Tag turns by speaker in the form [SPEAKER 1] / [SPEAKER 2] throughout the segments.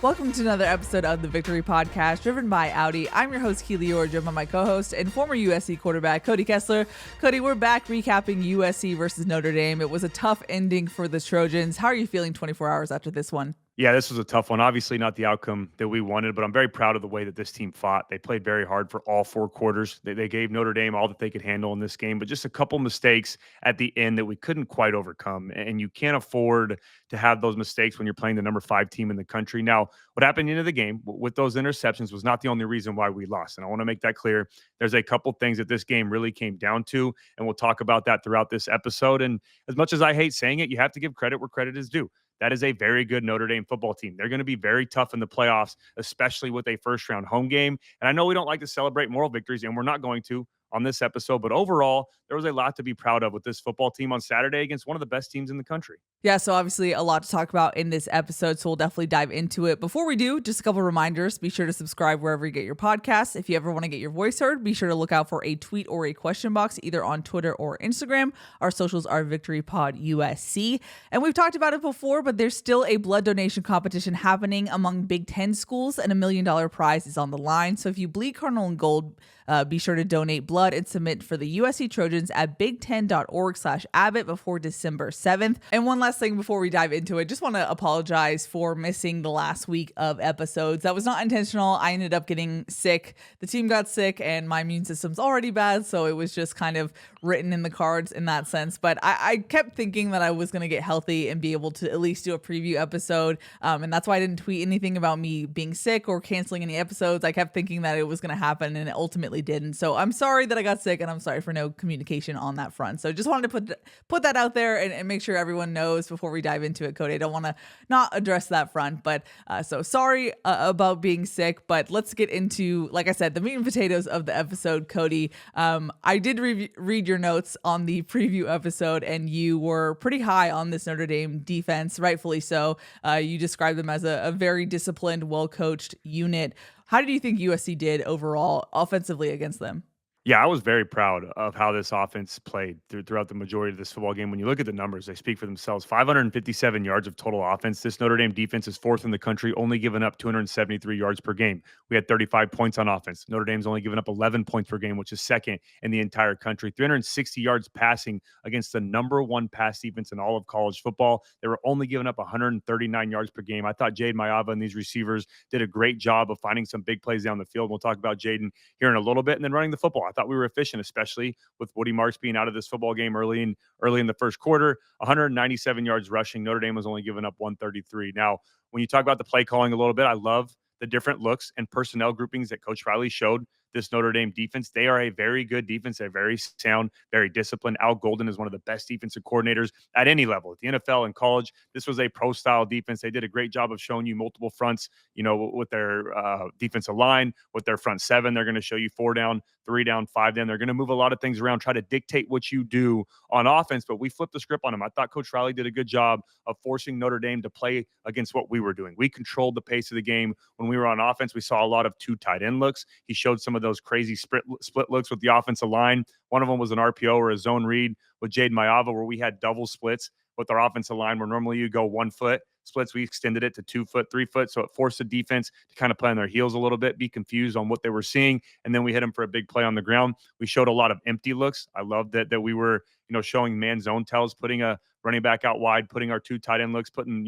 [SPEAKER 1] Welcome to another episode of the Victory Podcast, driven by Audi. I'm your host, Keely Eure, joined by my co-host and former USC quarterback, Cody Kessler. Cody, we're back recapping USC versus Notre Dame. It was a tough ending for the Trojans. How are you feeling 24 hours after this one?
[SPEAKER 2] Yeah, this was a tough one. Obviously not the outcome that we wanted, but I'm very proud of the way that this team fought. They played very hard for all four quarters. They gave Notre Dame all that they could handle in this game, but just a couple mistakes at the end that we couldn't quite overcome. And you can't afford to have those mistakes when you're playing the number 5 team in the country. Now, what happened into the game with those interceptions was not the only reason why we lost. And I want to make that clear. There's a couple things that this game really came down to, and we'll talk about that throughout this episode. And as much as I hate saying it, you have to give credit where credit is due. That is a very good Notre Dame football team. They're going to be very tough in the playoffs, especially with a first-round home game. And I know we don't like to celebrate moral victories, and we're not going to on this episode. But overall, there was a lot to be proud of with this football team on Saturday against one of the best teams in the country.
[SPEAKER 1] Yeah, so obviously a lot to talk about in this episode, so we'll definitely dive into it. Before we do, just a couple reminders. Be sure to subscribe wherever you get your podcasts. If you ever want to get your voice heard, be sure to look out for a tweet or a question box, either on Twitter or Instagram. Our socials are VictoryPod USC. And we've talked about it before, but there's still a blood donation competition happening among Big Ten schools, and $1 million prize is on the line. So if you bleed Cardinal and Gold, be sure to donate blood and submit for the USC Trojans at big10.org/Abbott before December 7th. And one last thing before we dive into it, just want to apologize for missing the last week of episodes. That was not intentional. I ended up getting sick. The team got sick and my immune system's already bad, so it was just kind of written in the cards in that sense. But I kept thinking that I was going to get healthy and be able to at least do a preview episode. And that's why I didn't tweet anything about me being sick or canceling any episodes. I kept thinking that it was going to happen, and it ultimately didn't. So I'm sorry that I got sick, and I'm sorry for no communication on that front. So just wanted to put that out there and make sure everyone knows before we dive into it, Cody. I don't want to not address that front, but so sorry about being sick, but let's get into, like I said, the meat and potatoes of the episode, Cody. I did read your notes on the preview episode, and you were pretty high on this Notre Dame defense, rightfully so. You described them as a very disciplined, well-coached unit. How did you think USC did overall offensively against them?
[SPEAKER 2] Yeah, I was very proud of how this offense played throughout the majority of this football game. When you look at the numbers, they speak for themselves. 557 yards of total offense. This Notre Dame defense is 4th in the country, only giving up 273 yards per game. We had 35 points on offense. Notre Dame's only given up 11 points per game, which is 2nd in the entire country. 360 yards passing against the number 1 pass defense in all of college football. They were only giving up 139 yards per game. I thought Jade Mayava and these receivers did a great job of finding some big plays down the field. We'll talk about Jaden here in a little bit, and then running the football. I thought we were efficient, especially with Woody Marks being out of this football game early in the first quarter. 197 yards rushing. Notre Dame was only giving up 133. Now, when you talk about the play calling a little bit, I love the different looks and personnel groupings that Coach Riley showed this Notre Dame defense. They are a very good defense. They're very sound, very disciplined. Al Golden is one of the best defensive coordinators at any level, at the NFL and college. This was a pro-style defense. They did a great job of showing you multiple fronts, with their defensive line, with their front 7. They're going to show you 4 down, 3 down, 5 down. They're going to move a lot of things around, try to dictate what you do on offense, but we flipped the script on them. I thought Coach Riley did a good job of forcing Notre Dame to play against what we were doing. We controlled the pace of the game. When we were on offense, we saw a lot of 2 tight end looks. He showed some of those crazy split looks with the offensive line. One of them was an RPO or a zone read with Jade Mayava, where we had double splits with our offensive line, where normally you go 1 foot splits. We extended it to 2 foot, 3 foot. So it forced the defense to kind of play on their heels a little bit, be confused on what they were seeing. And then we hit them for a big play on the ground. We showed a lot of empty looks. I love that we were, showing man zone tells, putting a running back out wide, putting our 2 tight end looks, putting,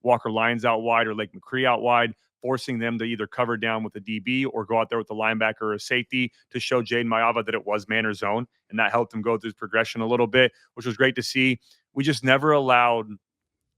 [SPEAKER 2] Walker Lyons out wide or Lake McCree out wide, forcing them to either cover down with a DB or go out there with the linebacker or a safety to show Jaden Mayava that it was man or zone. And that helped him go through his progression a little bit, which was great to see. We just never allowed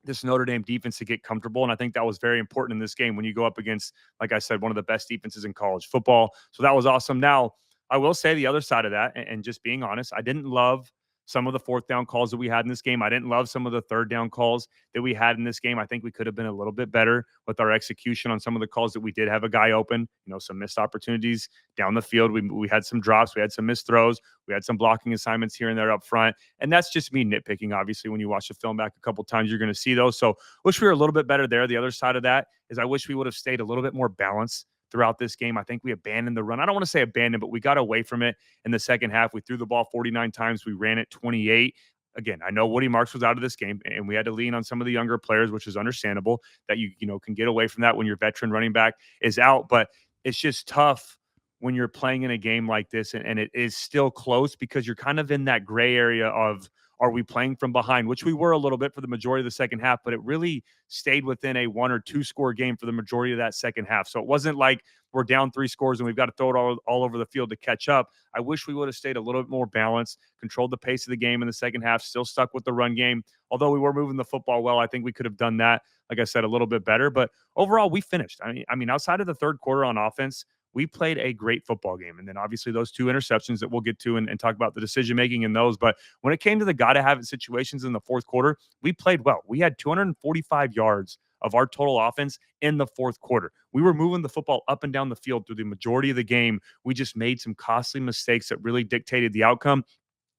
[SPEAKER 2] this Notre Dame defense to get comfortable. And I think that was very important in this game when you go up against, like I said, one of the best defenses in college football. So that was awesome. Now, I will say the other side of that, and just being honest, I didn't love some of the 4th down calls that we had in this game. I didn't love some of the 3rd down calls that we had in this game. I think we could have been a little bit better with our execution on some of the calls that we did have a guy open, some missed opportunities down the field. We had some drops. We had some missed throws. We had some blocking assignments here and there up front. And that's just me nitpicking. Obviously, when you watch the film back a couple times, you're going to see those. So wish we were a little bit better there. The other side of that is I wish we would have stayed a little bit more balanced throughout this game. I think we abandoned the run. I don't want to say abandoned, but we got away from it in the second half. We threw the ball 49 times. We ran it 28. again, I know Woody Marks was out of this game, and we had to lean on some of the younger players, which is understandable that you can get away from that when your veteran running back is out. But it's just tough when you're playing in a game like this and it is still close because you're kind of in that gray area of are we playing from behind, which we were a little bit for the majority of the second half, but it really stayed within a 1 or 2 score game for the majority of that second half. So it wasn't like we're down 3 scores and we've got to throw it all over the field to catch up. I wish we would have stayed a little bit more balanced, controlled the pace of the game in the second half, still stuck with the run game. Although we were moving the football well, I think we could have done that, like I said, a little bit better. But overall, we finished. I mean, outside of the third quarter on offense, we played a great football game. And then obviously those 2 interceptions that we'll get to and talk about the decision making in those. But when it came to the gotta have it situations in the fourth quarter, we played well. We had 245 yards of our total offense in the fourth quarter. We were moving the football up and down the field through the majority of the game. We just made some costly mistakes that really dictated the outcome.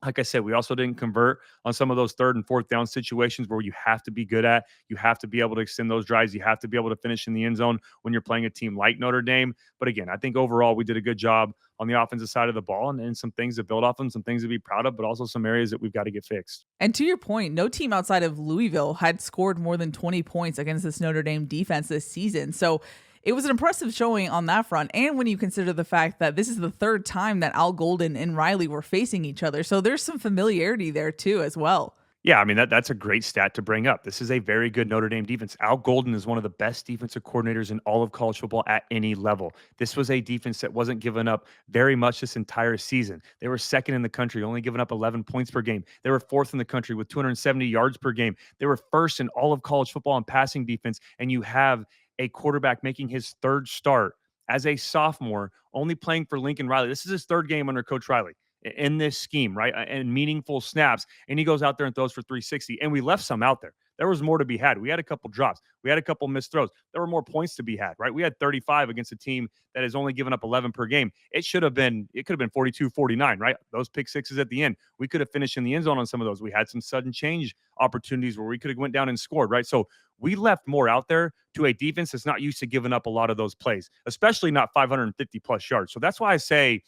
[SPEAKER 2] Like I said, we also didn't convert on some of those third and fourth down situations where you have to be good at. You have to be able to extend those drives. You have to be able to finish in the end zone when you're playing a team like Notre Dame. But again, I think overall we did a good job on the offensive side of the ball and some things to build off of, some things to be proud of, but also some areas that we've got to get fixed.
[SPEAKER 1] And to your point, no team outside of Louisville had scored more than 20 points against this Notre Dame defense this season. So it was an impressive showing on that front. And when you consider the fact that this is the third time that Al Golden and Riley were facing each other. So there's some familiarity there too as well.
[SPEAKER 2] Yeah, I mean, that's a great stat to bring up. This is a very good Notre Dame defense. Al Golden is one of the best defensive coordinators in all of college football at any level. This was a defense that wasn't giving up very much this entire season. They were second in the country, only giving up 11 points per game. They were fourth in the country with 270 yards per game. They were first in all of college football in passing defense, and you have a quarterback making his third start as a sophomore, only playing for Lincoln Riley. This is his third game under Coach Riley in this scheme, right? And meaningful snaps. And he goes out there and throws for 360. And we left some out there. There was more to be had. We had a couple drops. We had a couple missed throws. There were more points to be had, right? We had 35 against a team that has only given up 11 per game. It could have been 42-49, right? Those pick sixes at the end. We could have finished in the end zone on some of those. We had some sudden change opportunities where we could have went down and scored, right? So we left more out there to a defense that's not used to giving up a lot of those plays, especially not 550 plus yards. So that's why I say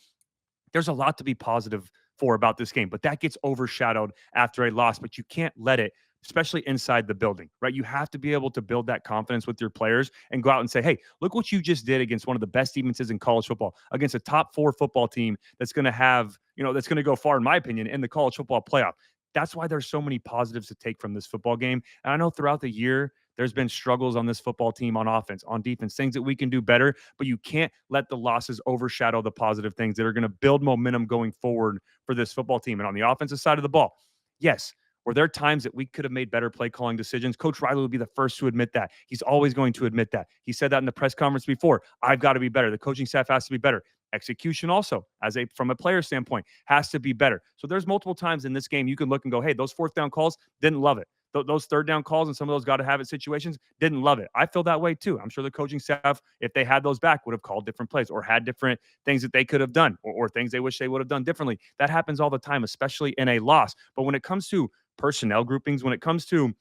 [SPEAKER 2] there's a lot to be positive for about this game, but that gets overshadowed after a loss. But you can't let it, especially inside the building, right? You have to be able to build that confidence with your players and go out and say, hey, look what you just did against one of the best defenses in college football, against a top 4 football team that's going to have, that's going to go far, in my opinion, in the college football playoff. That's why there's so many positives to take from this football game. And I know throughout the year, there's been struggles on this football team on offense, on defense, things that we can do better, but you can't let the losses overshadow the positive things that are going to build momentum going forward for this football team. And on the offensive side of the ball, yes, were there times that we could have made better play calling decisions? Coach Riley would be the first to admit that. He's always going to admit that. He said that in the press conference before. I've got to be better. The coaching staff has to be better. Execution also, from a player standpoint, has to be better. So there's multiple times in this game you can look and go, hey, those fourth down calls, didn't love it. Those third down calls and some of those got to have it situations, didn't love it. I feel that way too. I'm sure the coaching staff, if they had those back, would have called different plays or had different things that they could have done or things they wish they would have done differently. That happens all the time, especially in a loss. But when it comes to personnel groupings, when it comes to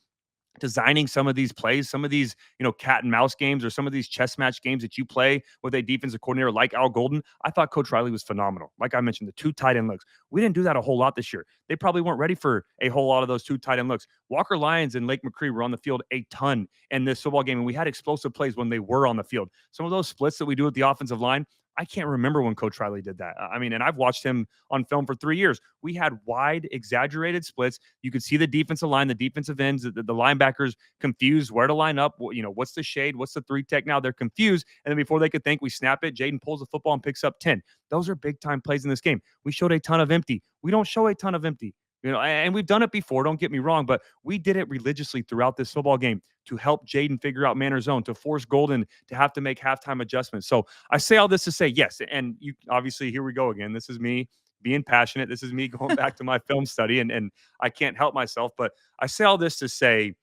[SPEAKER 2] designing some of these plays, some of these, cat and mouse games or some of these chess match games that you play with a defensive coordinator like Al Golden, I thought Coach Riley was phenomenal. Like I mentioned, the 2 tight end looks. We didn't do that a whole lot this year. They probably weren't ready for a whole lot of those 2 tight end looks. Walker Lyons and Lake McCree were on the field a ton in this football game, and we had explosive plays when they were on the field. Some of those splits that we do at the offensive line, I can't remember when Coach Riley did that. I mean, and I've watched him on film for 3 years. We had wide, exaggerated splits. You could see the defensive line, the defensive ends, the linebackers confused where to line up. What's the shade? What's the 3 tech now? They're confused. And then before they could think, we snap it. Jaden pulls the football and picks up 10. Those are big-time plays in this game. We showed a ton of empty. We don't show a ton of empty. And we've done it before, don't get me wrong, but we did it religiously throughout this football game to help Jaden figure out man or zone, to force Golden to have to make halftime adjustments. So I say all this to say, yes, and you obviously, here we go again. This is me being passionate. This is me going back to my film study, and I can't help myself, but I say all this to say,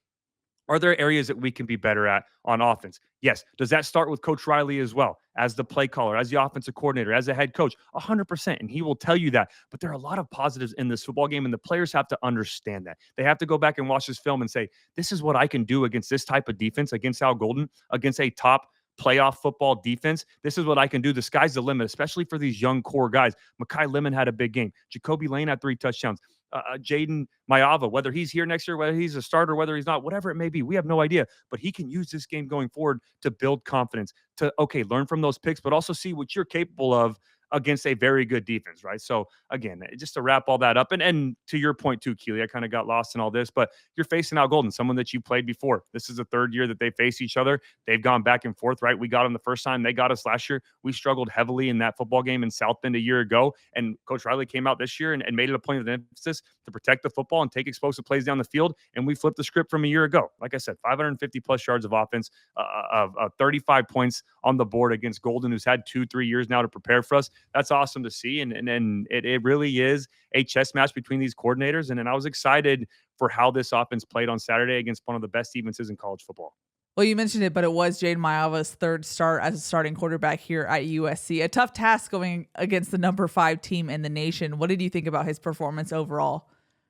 [SPEAKER 2] are there areas that we can be better at on offense? Yes. Does that start with Coach Riley as well, as the play caller, as the offensive coordinator, as a head coach? 100%. And he will tell you that. But there are a lot of positives in this football game, and the players have to understand that. They have to go back and watch this film and say, this is what I can do against this type of defense, against Al Golden, against a top playoff football defense. This is what I can do. The sky's the limit, especially for these young core guys. Mekhi Lemon had a big game. Jacoby Lane had 3 touchdowns. Jaden Mayava, whether he's here next year, whether he's a starter, whether he's not, whatever it may be, we have no idea. But he can use this game going forward to build confidence, to, okay, learn from those picks, but also see what you're capable of against a very good defense, right? So again, just to wrap all that up, and to your point too, Keely, I kind of got lost in all this, but you're facing Al Golden, someone that you played before. This is the third year that they face each other. They've gone back and forth, right? We got them the first time, they got us last year. We struggled heavily in that football game in South Bend a year ago, and Coach Riley came out this year and made it a point of emphasis to protect the football and take explosive plays down the field. And we flipped the script from a year ago. Like I said, 550 plus yards of offense, of 35 points on the board against Golden, who's had 2-3 years now to prepare for us. That's awesome to see. And it really is a chess match between these coordinators. And I was excited for how this offense played on Saturday against one of the best defenses in college football.
[SPEAKER 1] Well, you mentioned it, but it was Jaden Mayava's third start as a starting quarterback here at USC. A tough task going against the number 5 team in the nation. What did you think about his performance overall?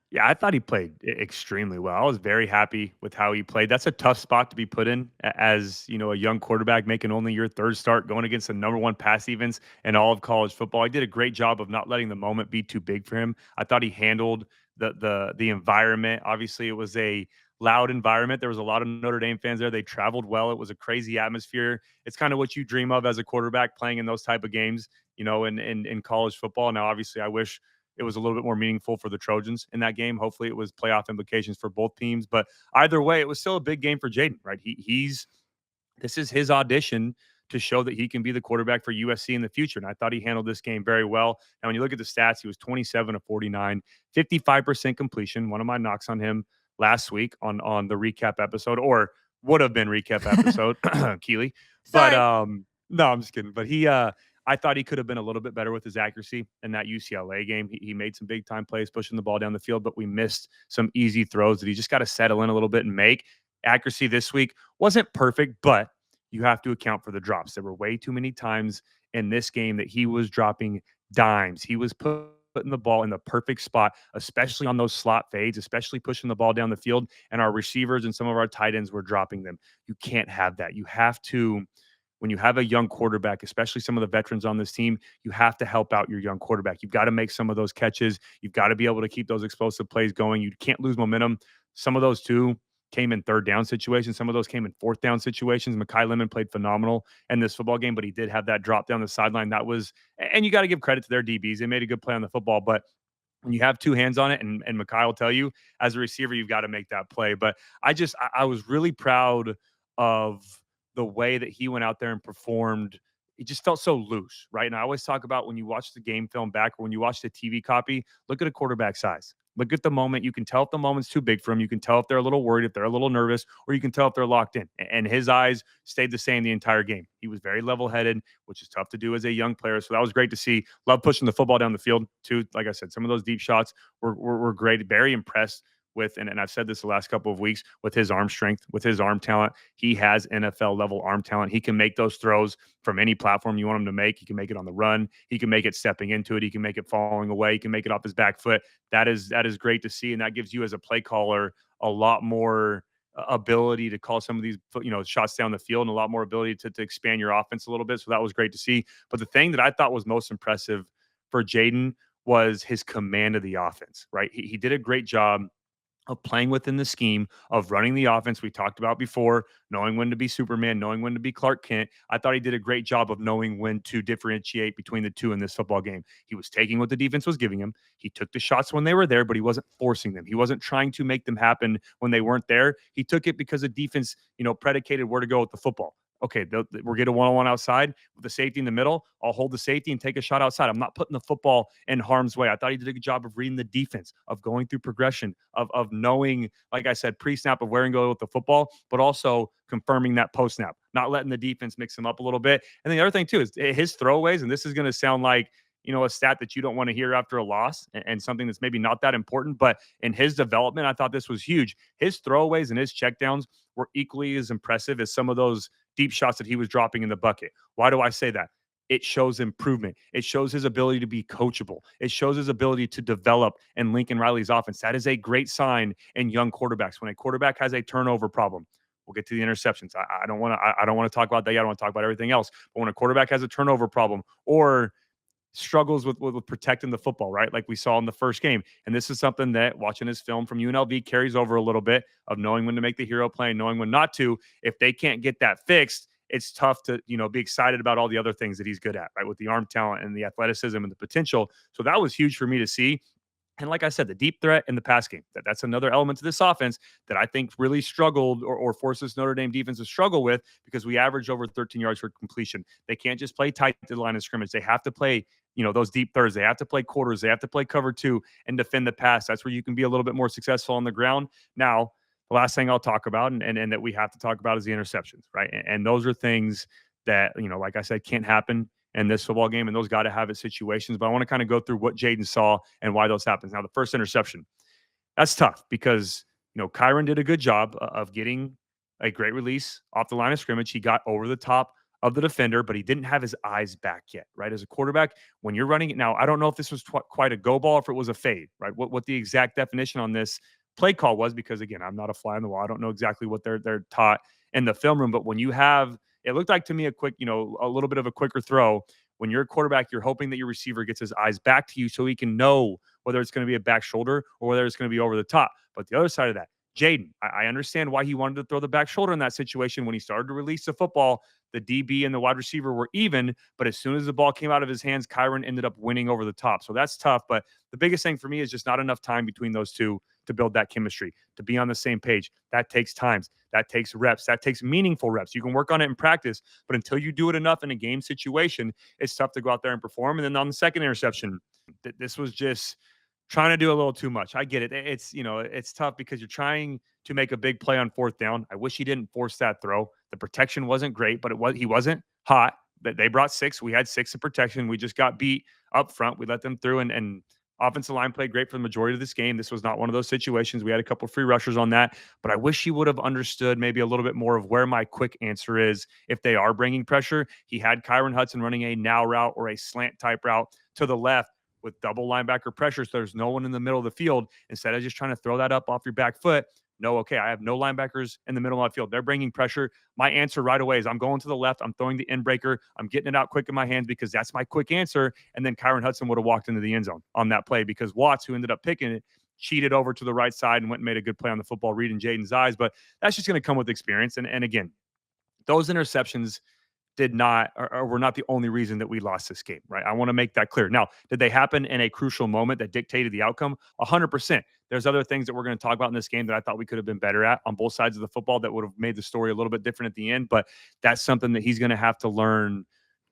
[SPEAKER 2] Yeah, I thought he played extremely well. I was very happy with how he played. That's a tough spot to be put in as, a young quarterback making only your third start going against the number 1 pass defense in all of college football. He did a great job of not letting the moment be too big for him. I thought he handled the environment. Obviously, it was a loud environment. There was a lot of Notre Dame fans there. They traveled well. It was a crazy atmosphere. It's kind of what you dream of as a quarterback playing in those type of games, in college football. Now, obviously, I wish it was a little bit more meaningful for the Trojans in that game. Hopefully it was playoff implications for both teams, but either way, it was still a big game for Jaden, right? This is his audition to show that he can be the quarterback for USC in the future. And I thought he handled this game very well. And when you look at the stats, he was 27 of 49, 55% completion. One of my knocks on him last week on the recap episode, or would have been recap episode, Keely.
[SPEAKER 1] Sorry.
[SPEAKER 2] But no, I'm just kidding. But I thought he could have been a little bit better with his accuracy in that UCLA game. He made some big time plays pushing the ball down the field, but we missed some easy throws that he just got to settle in a little bit and make. Accuracy this week wasn't perfect, but you have to account for the drops. There were way too many times in this game that he was dropping dimes. He was putting the ball in the perfect spot, especially on those slot fades, especially pushing the ball down the field. And our receivers and some of our tight ends were dropping them. You can't have that. You have to, when you have a young quarterback, especially some of the veterans on this team, you have to help out your young quarterback. You've got to make some of those catches. You've got to be able to keep those explosive plays going. You can't lose momentum. Some of those too came in third down situations. Some of those came in fourth down situations. Mekhi Lemon played phenomenal in this football game, but he did have that drop down the sideline. That was, and you got to give credit to their DBs. They made a good play on the football, but when you have two hands on it, and Mekhi will tell you, as a receiver, you've got to make that play. But I was really proud of the way that he went out there and performed. It just felt so loose, right? And I always talk about when you watch the game film back or when you watch the TV copy, look at a quarterback size. Look at the moment. You can tell if the moment's too big for him. You can tell if they're a little worried, if they're a little nervous, or you can tell if they're locked in. And his eyes stayed the same the entire game. He was very level-headed, which is tough to do as a young player. So that was great to see. Love pushing the football down the field, too. Like I said, some of those deep shots were great. Very impressed with, and I've said this the last couple of weeks, with his arm strength, with his arm talent. He has NFL level arm talent. He can make those throws from any platform you want him to make. He can make it on the run. He can make it stepping into it. He can make it falling away. He can make it off his back foot. That is great to see. And that gives you as a play caller a lot more ability to call some of these, shots down the field, and a lot more ability to expand your offense a little bit. So that was great to see. But the thing that I thought was most impressive for Jaden was his command of the offense, right? He did a great job of playing within the scheme of running the offense we talked about before, knowing when to be Superman, knowing when to be Clark Kent. I thought he did a great job of knowing when to differentiate between the two in this football game. He was taking what the defense was giving him. He took the shots when they were there, but he wasn't forcing them. He wasn't trying to make them happen when they weren't there. He took it because the defense, predicated where to go with the football. Okay, we're getting one-on-one outside with the safety in the middle. I'll hold the safety and take a shot outside. I'm not putting the football in harm's way. I thought he did a good job of reading the defense, of going through progression, of knowing, like I said, pre-snap of where and go with the football, but also confirming that post-snap, not letting the defense mix him up a little bit. And the other thing, too, is his throwaways, and this is going to sound like, a stat that you don't want to hear after a loss and something that's maybe not that important, but in his development, I thought this was huge. His throwaways and his checkdowns were equally as impressive as some of those deep shots that he was dropping in the bucket. Why do I say that? It shows improvement. It shows his ability to be coachable. It shows his ability to develop in Lincoln Riley's offense. That is a great sign in young quarterbacks. When a quarterback has a turnover problem, we'll get to the interceptions. I don't want to talk about that yet. I don't want to talk about everything else. But when a quarterback has a turnover problem, or struggles with protecting the football, right? Like we saw in the first game. And this is something that watching his film from UNLV carries over a little bit of knowing when to make the hero play and knowing when not to. If they can't get that fixed, it's tough to, be excited about all the other things that he's good at, right? With the arm talent and the athleticism and the potential. So that was huge for me to see. And like I said, the deep threat in the pass game, that's another element to this offense that I think really struggled or forces Notre Dame defense to struggle with because we average over 13 yards for completion. They can't just play tight to the line of scrimmage. They have to play, those deep thirds. They have to play quarters. They have to play cover two and defend the pass. That's where you can be a little bit more successful on the ground. Now, the last thing I'll talk about and that we have to talk about is the interceptions, right? And those are things that, like I said, can't happen in this football game, and those got to have it situations. But I want to kind of go through what Jaden saw and why those happens. Now, the first interception, that's tough because, Kyron did a good job of getting a great release off the line of scrimmage. He got over the top of the defender, but he didn't have his eyes back yet, right? As a quarterback, when you're running it now, I don't know if this was quite a go ball or if it was a fade, right? What the exact definition on this play call was, because again, I'm not a fly on the wall. I don't know exactly what they're taught in the film room, but when you have, it looked like to me a quick, a little bit of a quicker throw. When you're a quarterback, you're hoping that your receiver gets his eyes back to you so he can know whether it's going to be a back shoulder or whether it's going to be over the top. But the other side of that, Jaden, I understand why he wanted to throw the back shoulder in that situation. When he started to release the football, the DB and the wide receiver were even, but as soon as the ball came out of his hands, Kyron ended up winning over the top. So that's tough. But the biggest thing for me is just not enough time between those two to build that chemistry, to be on the same page. That takes times. That takes reps. That takes meaningful reps. You can work on it in practice, but until you do it enough in a game situation, it's tough to go out there and perform. And then on the second interception, this was just trying to do a little too much. I get it. It's tough because you're trying to make a big play on fourth down. I wish he didn't force that throw. The protection wasn't great, but he wasn't hot. They brought 6. We had 6 of protection. We just got beat up front. We let them through, and offensive line played great for the majority of this game. This was not one of those situations. We had a couple free rushers on that, but I wish he would have understood maybe a little bit more of where my quick answer is if they are bringing pressure. He had Kyron Hudson running a now route or a slant type route to the left with double linebacker pressure, so there's no one in the middle of the field. Instead of just trying to throw that up off your back foot, no, okay, I have no linebackers in the middle of my field. They're bringing pressure. My answer right away is I'm going to the left. I'm throwing the end breaker. I'm getting it out quick in my hands because that's my quick answer. And then Kyron Hudson would have walked into the end zone on that play because Watts, who ended up picking it, cheated over to the right side and went and made a good play on the football, reading Jaden's eyes. But that's just going to come with experience. And again, those interceptions did not or were not the only reason that we lost this game, right? I want to make that clear. Now, did they happen in a crucial moment that dictated the outcome? 100%. There's other things that we're going to talk about in this game that I thought we could have been better at on both sides of the football that would have made the story a little bit different at the end, but that's something that he's going to have to learn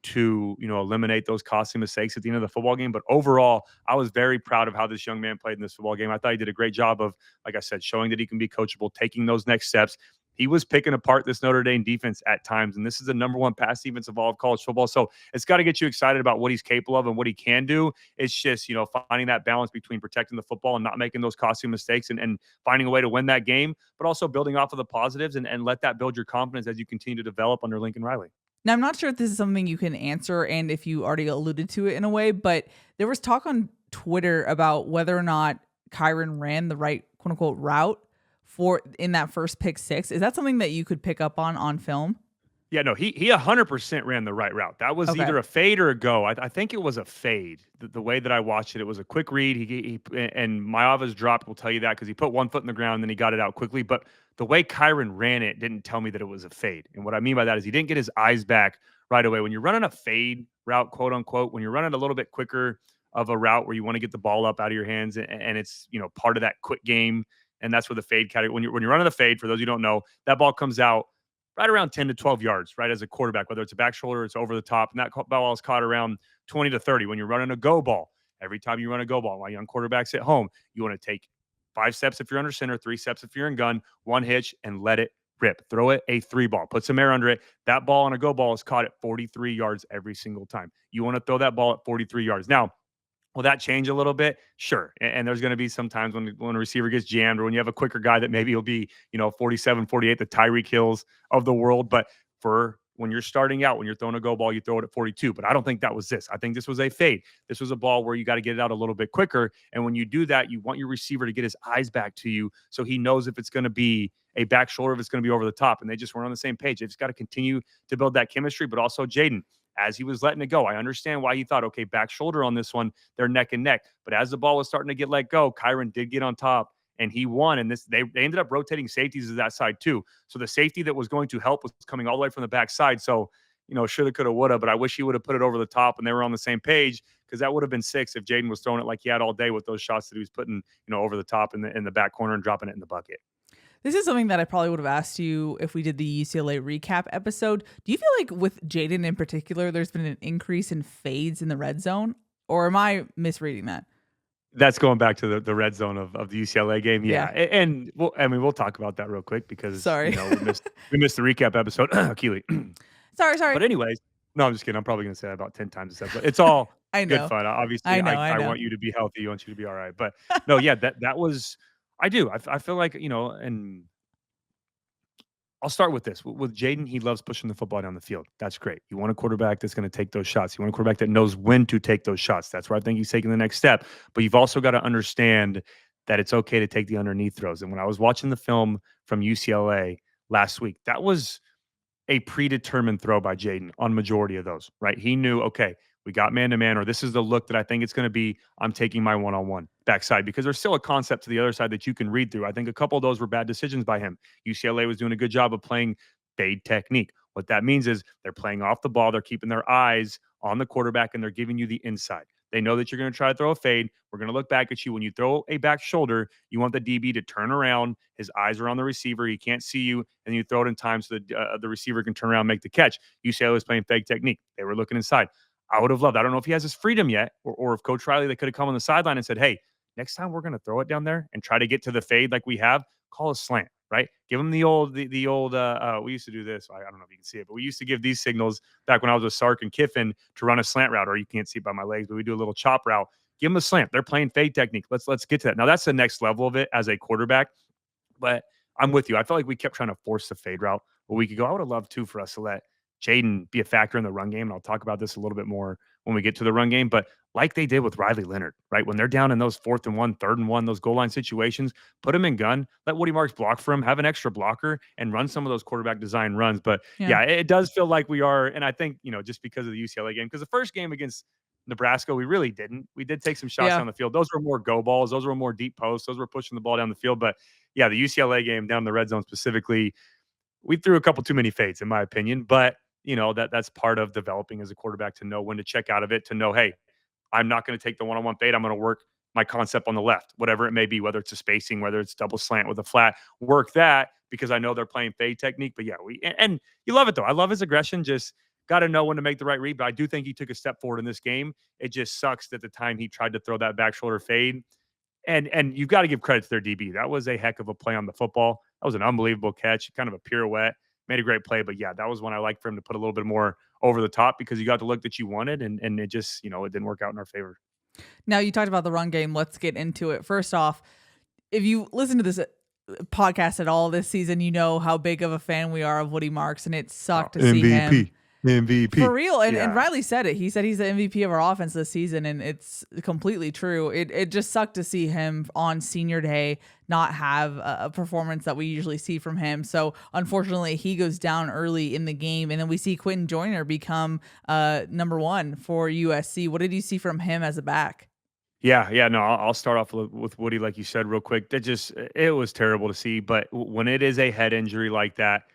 [SPEAKER 2] to, eliminate those costly mistakes at the end of the football game. But overall, I was very proud of how this young man played in this football game. I thought he did a great job of, like I said, showing that he can be coachable, taking those next steps. He was picking apart this Notre Dame defense at times, and this is the number one pass defense of all of college football. So it's got to get you excited about what he's capable of and what he can do. It's just, finding that balance between protecting the football and not making those costly mistakes and finding a way to win that game, but also building off of the positives and let that build your confidence as you continue to develop under Lincoln Riley.
[SPEAKER 1] Now, I'm not sure if this is something you can answer and if you already alluded to it in a way, but there was talk on Twitter about whether or not Kyron ran the right quote unquote route for in that first pick 6. Is that something that you could pick up on film?
[SPEAKER 2] Yeah, no, he 100% ran the right route. That was either a fade or a go. I think it was a fade. The way that I watched it, it was a quick read. He and Maava's drop will tell you that because he put one foot in the ground and then he got it out quickly. But the way Kyron ran it didn't tell me that it was a fade. And what I mean by that is he didn't get his eyes back right away. When you're running a fade route, quote unquote, when you're running a little bit quicker of a route where you want to get the ball up out of your hands and it's part of that quick game. And that's where the fade category, when you're running the fade, for those who don't know, that ball comes out right around 10 to 12 yards, right, as a quarterback, whether it's a back shoulder, it's over the top, and that ball is caught around 20 to 30. When you're running a go ball, every time you run a go ball, my young quarterbacks at home, you want to take 5 steps if you're under center, 3 steps if you're in gun, 1 hitch, and let it rip. Throw it a 3 ball. Put some air under it. That ball on a go ball is caught at 43 yards every single time. You want to throw that ball at 43 yards. Now, will that change a little bit? Sure. And there's going to be some times when a receiver gets jammed or when you have a quicker guy that maybe he'll be, 47, 48, the Tyreek Hills of the world. But for when you're starting out, when you're throwing a go ball, you throw it at 42. But I don't think that was this. I think this was a fade. This was a ball where you got to get it out a little bit quicker. And when you do that, you want your receiver to get his eyes back to you so he knows if it's going to be a back shoulder, if it's going to be over the top. And they just weren't on the same page. They've just got to continue to build that chemistry. But also, Jaden, as he was letting it go. I understand why he thought, okay, back shoulder on this one, they're neck and neck. But as the ball was starting to get let go, Kyron did get on top and he won. And they ended up rotating safeties to that side too. So the safety that was going to help was coming all the way from the backside. So, shoulda, coulda, woulda, but I wish he would have put it over the top and they were on the same page, because that would have been 6 if Jaden was throwing it like he had all day with those shots that he was putting, over the top in the back corner and dropping it in the bucket.
[SPEAKER 1] This is something that I probably would have asked you if we did the UCLA recap episode. Do you feel like with Jaden in particular, there's been an increase in fades in the red zone? Or am I misreading that?
[SPEAKER 2] That's going back to the red zone of the UCLA game. Yeah. And we'll talk about that real quick because
[SPEAKER 1] Sorry.
[SPEAKER 2] we missed the recap episode. Keely.
[SPEAKER 1] Sorry.
[SPEAKER 2] But anyways, no, I'm just kidding. I'm probably gonna say that about 10 times this episode. It's all
[SPEAKER 1] I know.
[SPEAKER 2] good fun. Obviously,
[SPEAKER 1] I know.
[SPEAKER 2] I want you to be healthy. I want you to be all right. But no, yeah, that was I do. I feel like, and I'll start with this. With Jaden, he loves pushing the football down the field. That's great. You want a quarterback that's going to take those shots. You want a quarterback that knows when to take those shots. That's where I think he's taking the next step. But you've also got to understand that it's okay to take the underneath throws. And when I was watching the film from UCLA last week, that was a predetermined throw by Jaden on majority of those, right? He knew, okay, we got man-to-man, or this is the look that I think it's going to be. I'm taking my one-on-one backside, because there's still a concept to the other side that you can read through. I think a couple of those were bad decisions by him. UCLA was doing a good job of playing fade technique. What that means is they're playing off the ball. They're keeping their eyes on the quarterback, and they're giving you the inside. They know that you're going to try to throw a fade. We're going to look back at you. When you throw a back shoulder, you want the DB to turn around. His eyes are on the receiver. He can't see you, and you throw it in time so the receiver can turn around and make the catch. UCLA was playing fake technique. They were looking inside. I would have loved, I don't know if he has his freedom yet, or if Coach Riley, they could have come on the sideline and said, hey, next time we're going to throw it down there and try to get to the fade like we have, call a slant, right? Give them the old, we used to do this. I don't know if you can see it, but we used to give these signals back when I was with Sark and Kiffin to run a slant route, or you can't see it by my legs, but we do a little chop route. Give them a slant. They're playing fade technique. Let's get to that. Now that's the next level of it as a quarterback, but I'm with you. I felt like we kept trying to force the fade route a week ago. I would have loved for us to let Jaden be a factor in the run game. And I'll talk about this a little bit more when we get to the run game, but like they did with Riley Leonard, right? When they're down in those 4th and 1, 3rd and 1, those goal line situations, put him in gun, let Woody Marks block for him, have an extra blocker, and run some of those quarterback design runs. But yeah, it does feel like we are. And I think, just because of the UCLA game, because the first game against Nebraska, we really didn't. We did take some shots down the field. Those were more go balls. Those were more deep posts. Those were pushing the ball down the field. But yeah, the UCLA game down the red zone specifically, we threw a couple too many fades, in my opinion. But that's part of developing as a quarterback, to know when to check out of it, to know, hey, I'm not going to take the one-on-one fade. I'm going to work my concept on the left, whatever it may be, whether it's a spacing, whether it's double slant with a flat, work that, because I know they're playing fade technique. But yeah, and you love it though. I love his aggression. Just got to know when to make the right read. But I do think he took a step forward in this game. It just sucks that the time he tried to throw that back shoulder fade, and you've got to give credit to their DB. That was a heck of a play on the football. That was an unbelievable catch, kind of a pirouette. Made a great play, but yeah, that was one I liked for him to put a little bit more over the top, because you got the look that you wanted, and it just, it didn't work out in our favor.
[SPEAKER 1] Now, you talked about the run game. Let's get into it. First off, if you listen to this podcast at all this season, you know how big of a fan we are of Woody Marks, and it sucked to see him.
[SPEAKER 2] MVP.
[SPEAKER 1] For real. And Riley said it. He said he's the MVP of our offense this season, and it's completely true. It just sucked to see him on senior day not have a performance that we usually see from him. So unfortunately, he goes down early in the game, and then we see Quentin Joyner become number 1 for USC. What did you see from him as a back?
[SPEAKER 2] Yeah. No, I'll start off with Woody, like you said, real quick. It was terrible to see. But when it is a head injury like that,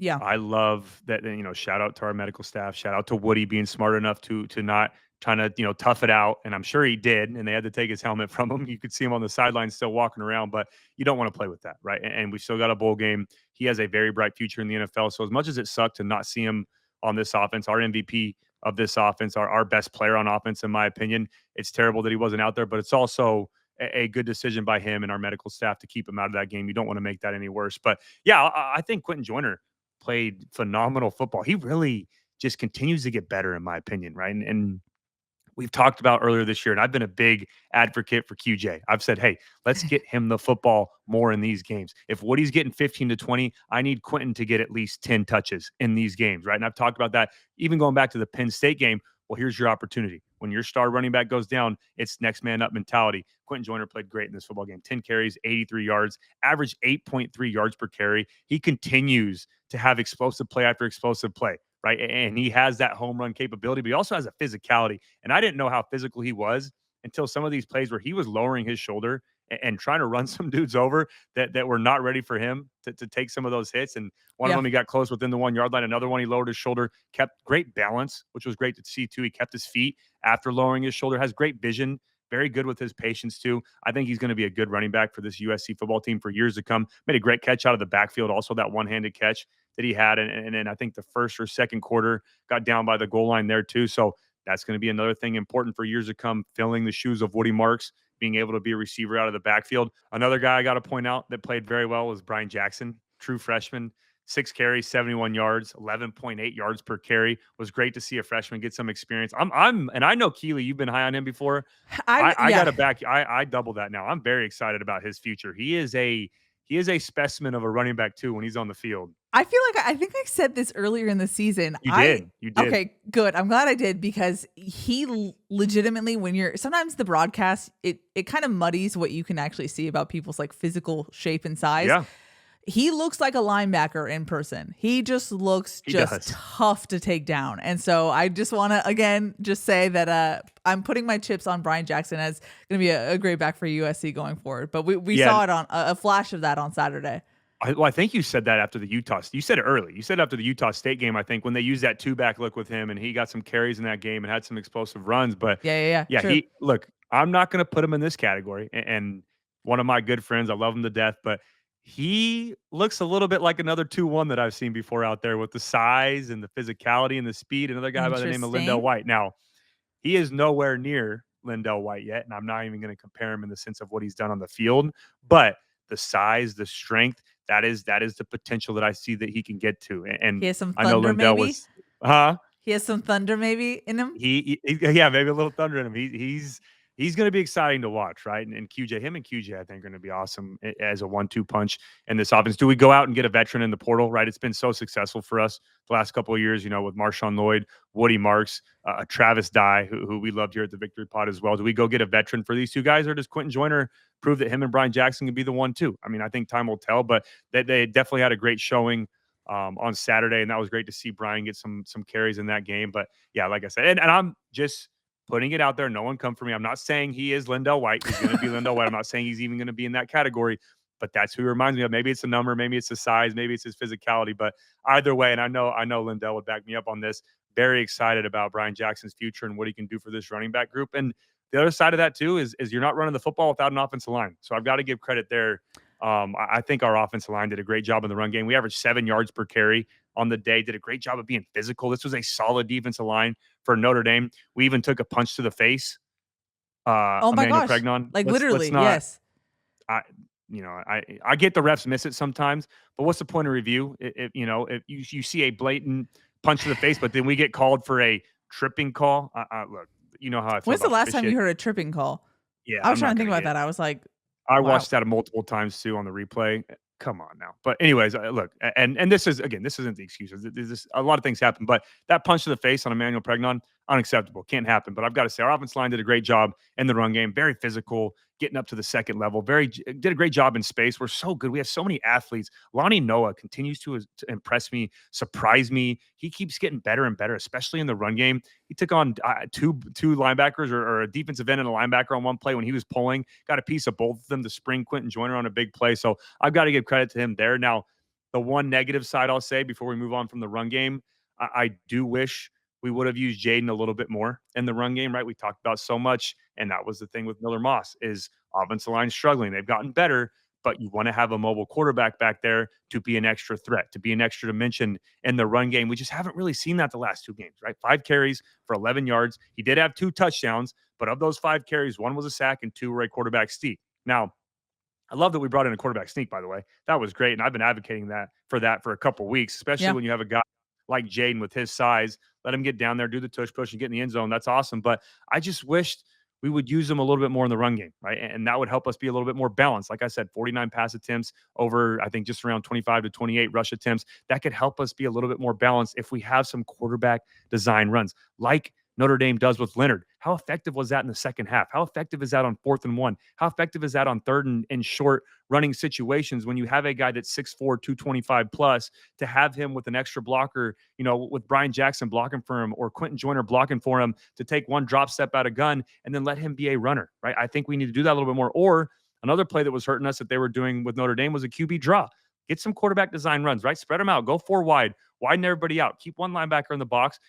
[SPEAKER 1] yeah,
[SPEAKER 2] I love that. Shout out to our medical staff. Shout out to Woody being smart enough to not trying to tough it out, and I'm sure he did. And they had to take his helmet from him. You could see him on the sideline still walking around, but you don't want to play with that, right? And we still got a bowl game. He has a very bright future in the NFL. So as much as it sucked to not see him on this offense, our MVP of this offense, our best player on offense, in my opinion, it's terrible that he wasn't out there. But it's also a good decision by him and our medical staff to keep him out of that game. You don't want to make that any worse. But yeah, I think Quentin Joyner played phenomenal football. He really just continues to get better, in my opinion, right? And we've talked about earlier this year, and I've been a big advocate for QJ. I've said, hey, let's get him the football more in these games. If Woody's getting 15 to 20, I need Quentin to get at least 10 touches in these games, right? And I've talked about that even going back to the Penn State game. Well, here's your opportunity. When your star running back goes down, it's next man up mentality. Quentin Joyner played great in this football game. 10 carries, 83 yards, averaged 8.3 yards per carry. He continues to have explosive play after explosive play. right? And he has that home run capability, but he also has a physicality. And I didn't know how physical he was until some of these plays where he was lowering his shoulder and trying to run some dudes over that were not ready for him to take some of those hits. And one of
[SPEAKER 1] Yeah.
[SPEAKER 2] them, he got close within the 1 yard line. Another one, he lowered his shoulder, kept great balance, which was great to see too. He kept his feet after lowering his shoulder, has great vision, very good with his patience too. I think he's going to be a good running back for this USC football team for years to come. Made a great catch out of the backfield, also that one-handed catch that he had. And then I think the first or second quarter got down by the goal line there too. So that's going to be another thing important for years to come, filling the shoes of Woody Marks, being able to be a receiver out of the backfield. Another guy I got to point out that played very well was Brian Jackson, true freshman. 6 carries, 71 yards, 11.8 yards per carry. Was great to see a freshman get some experience. And I know Keely, you've been high on him before. I got
[SPEAKER 1] Yeah.
[SPEAKER 2] to back. I double that now. I'm very excited about his future. He is a specimen of a running back too when he's on the field.
[SPEAKER 1] I feel like I think I said this earlier in the season.
[SPEAKER 2] You did. You did.
[SPEAKER 1] Okay, good. I'm glad I did because he legitimately, when you're sometimes the broadcast, it kind of muddies what you can actually see about people's like physical shape and size.
[SPEAKER 2] Yeah.
[SPEAKER 1] He looks like a linebacker in person. He just looks
[SPEAKER 2] He
[SPEAKER 1] just
[SPEAKER 2] does.
[SPEAKER 1] tough to take down. And so I just want to again just say that I'm putting my chips on Brian Jackson as going to be a great back for USC going forward. But we
[SPEAKER 2] Yeah.
[SPEAKER 1] saw it on a flash of that on Saturday.
[SPEAKER 2] I think you said that after the Utah. You said it early. You said after the Utah State game, I think, when they used that two-back look with him, and he got some carries in that game and had some explosive runs. But
[SPEAKER 1] Yeah. True.
[SPEAKER 2] he look. I'm not going to put him in this category. And one of my good friends, I love him to death, but he looks a little bit like another 2-1 that I've seen before out there with the size and the physicality and the speed. Another guy by the name of Lindell
[SPEAKER 1] Interesting.
[SPEAKER 2] White. Now, he is nowhere near Lindell White yet, and I'm not even going to compare him in the sense of what he's done on the field. But the size, the strength, that is the potential that I see that he can get to. And
[SPEAKER 1] He has some
[SPEAKER 2] I know
[SPEAKER 1] thunder,
[SPEAKER 2] Lindell
[SPEAKER 1] maybe.
[SPEAKER 2] was, huh?
[SPEAKER 1] He has some thunder, maybe in him.
[SPEAKER 2] Yeah, maybe a little thunder in him. He's going to be exciting to watch, right? And him and QJ, I think, are going to be awesome as a 1-2 punch in this offense. Do we go out and get a veteran in the portal? Right, it's been so successful for us the last couple of years. With Marshawn Lloyd, Woody Marks, Travis Dye, who we loved here at the Victory Pod as well. Do we go get a veteran for these two guys, or does Quentin Joyner prove that him and Brian Jackson can be the 1-2? I mean, I think time will tell, but they definitely had a great showing on Saturday, and that was great to see Brian get some carries in that game. But yeah, like I said, and I'm just putting it out there. No one come for me. I'm not saying he is Lindell White. He's going to be Lindell White. I'm not saying he's even going to be in that category, but that's who he reminds me of. Maybe it's the number, maybe it's the size, maybe it's his physicality, but either way, and I know Lindell would back me up on this. Very excited about Brian Jackson's future and what he can do for this running back group. And the other side of that too is you're not running the football without an offensive line. So I've got to give credit there. I think our offensive line did a great job in the run game. We averaged 7 yards per carry on the day, did a great job of being physical. This was a solid defensive line for Notre Dame. We even took a punch to the face.
[SPEAKER 1] Oh my
[SPEAKER 2] Emmanuel
[SPEAKER 1] gosh.
[SPEAKER 2] Pregnon.
[SPEAKER 1] Like
[SPEAKER 2] Let's
[SPEAKER 1] literally,
[SPEAKER 2] not,
[SPEAKER 1] yes.
[SPEAKER 2] I get the refs miss it sometimes, but what's the point of review? If you see a blatant punch to the face, but then we get called for a tripping call. Look, you know how I feel
[SPEAKER 1] When's the
[SPEAKER 2] about
[SPEAKER 1] last
[SPEAKER 2] this
[SPEAKER 1] time
[SPEAKER 2] shit.
[SPEAKER 1] you heard a tripping call?
[SPEAKER 2] Yeah,
[SPEAKER 1] I was
[SPEAKER 2] I'm
[SPEAKER 1] trying
[SPEAKER 2] not
[SPEAKER 1] to think
[SPEAKER 2] gonna
[SPEAKER 1] about that. I was like,
[SPEAKER 2] I
[SPEAKER 1] wow.
[SPEAKER 2] watched that multiple times too on the replay. Come on now. But anyways, look, and this isn't the excuses. A lot of things happen, but that punch to the face on Emmanuel Pregnon, unacceptable. Can't happen. But I've got to say, our offensive line did a great job in the run game. Very physical, getting up to the second level. Did a great job in space. We're so good. We have so many athletes. Lonnie Noah continues to impress me, surprise me. He keeps getting better and better, especially in the run game. He took on two linebackers or a defensive end and a linebacker on one play when he was pulling. Got a piece of both of them to spring Quentin Joyner on a big play. So I've got to give credit to him there. Now, the one negative side I'll say before we move on from the run game, I do wish we would have used Jaden a little bit more in the run game, right? We talked about so much, and that was the thing with Miller Moss is offensive line struggling. They've gotten better, but you want to have a mobile quarterback back there to be an extra threat, to be an extra dimension in the run game. We just haven't really seen that the last 2 games, right? 5 carries for 11 yards. He did have 2 touchdowns, but of those 5 carries, 1 was a sack and 2 were a quarterback sneak. Now, I love that we brought in a quarterback sneak, by the way. That was great, and I've been advocating that for a couple weeks, especially
[SPEAKER 1] Yeah.
[SPEAKER 2] when you have a guy like Jaden with his size. Let him get down there, do the tush push, and get in the end zone. That's awesome. But I just wished we would use him a little bit more in the run game, right? And that would help us be a little bit more balanced. Like I said, 49 pass attempts over, I think, just around 25 to 28 rush attempts. That could help us be a little bit more balanced if we have some quarterback design runs, like Notre Dame does with Leonard. How effective was that in the second half? How effective is that on 4th and 1? How effective is that on third and short running situations when you have a guy that's 6'4", 225 plus, to have him with an extra blocker, with Brian Jackson blocking for him or Quentin Joyner blocking for him, to take one drop step out of gun and then let him be a runner, right? I think we need to do that a little bit more. Or another play that was hurting us that they were doing with Notre Dame was a QB draw. Get some quarterback design runs, right? Spread them out. Go 4 wide. Widen everybody out. Keep one linebacker in the box.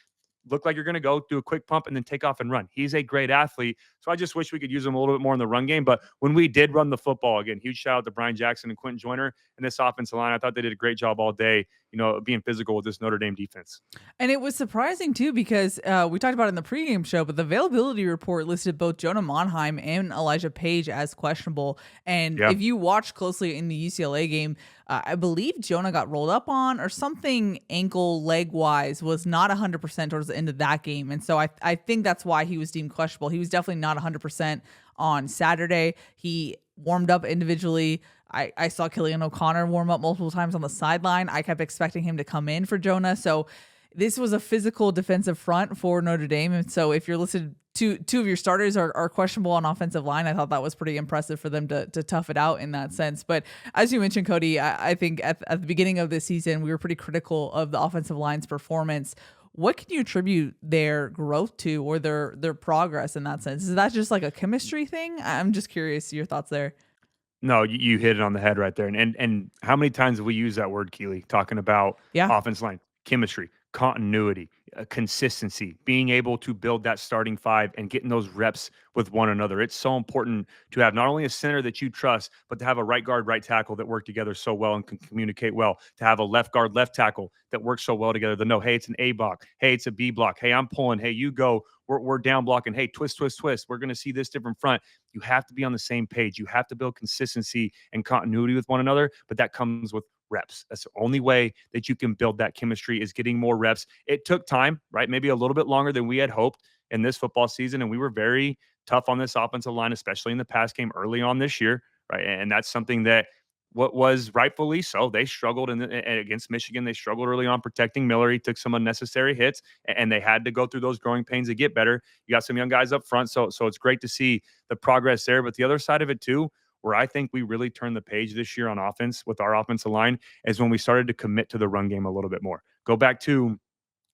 [SPEAKER 2] Look like you're going to go do a quick pump and then take off and run. He's a great athlete. So I just wish we could use him a little bit more in the run game. But when we did run the football, again, huge shout out to Brian Jackson and Quentin Joyner and this offensive line. I thought they did a great job all day, being physical with this Notre Dame defense.
[SPEAKER 1] And it was surprising too because we talked about it in the pregame show, but the availability report listed both Jonah Monheim and Elijah Page as questionable. And
[SPEAKER 2] Yeah.
[SPEAKER 1] if you watch closely in the UCLA game, I believe Jonah got rolled up on or something ankle leg wise, was not 100% towards the end of that game. And so I think that's why he was deemed questionable. He was definitely not 100% on Saturday. He warmed up individually. I saw Killian O'Connor warm up multiple times on the sideline. I kept expecting him to come in for Jonah. So this was a physical defensive front for Notre Dame. And so if you're listed, two of your starters are questionable on offensive line, I thought that was pretty impressive for them to tough it out in that sense. But as you mentioned, Cody, I think at the beginning of this season, we were pretty critical of the offensive line's performance. What can you attribute their growth to, or their progress in that sense? Is that just like a chemistry thing? I'm just curious your thoughts there.
[SPEAKER 2] No, you hit it on the head right there. And how many times have we used that word, Keely, talking about
[SPEAKER 1] Yeah.
[SPEAKER 2] offense line, chemistry, continuity, consistency, being able to build that starting five and getting those reps with one another. It's so important to have not only a center that you trust, but to have a right guard, right tackle that work together so well and can communicate well. To have a left guard, left tackle that works so well together. To know, hey, it's an A block. Hey, it's a B block. Hey, I'm pulling. Hey, you go. We're down blocking. Hey, twist, twist, twist. We're going to see this different front. You have to be on the same page. You have to build consistency and continuity with one another, but that comes with reps. That's the only way that you can build that chemistry, is getting more reps. It took time, right? Maybe a little bit longer than we had hoped in this football season. And we were very tough on this offensive line, especially in the pass game early on this year, right? And that's something that what was rightfully so. They struggled against Michigan. They struggled early on protecting Miller. He took some unnecessary hits, and they had to go through those growing pains to get better. You got some young guys up front, so it's great to see the progress there. But the other side of it too, where I think we really turned the page this year on offense with our offensive line, is when we started to commit to the run game a little bit more. Go back to,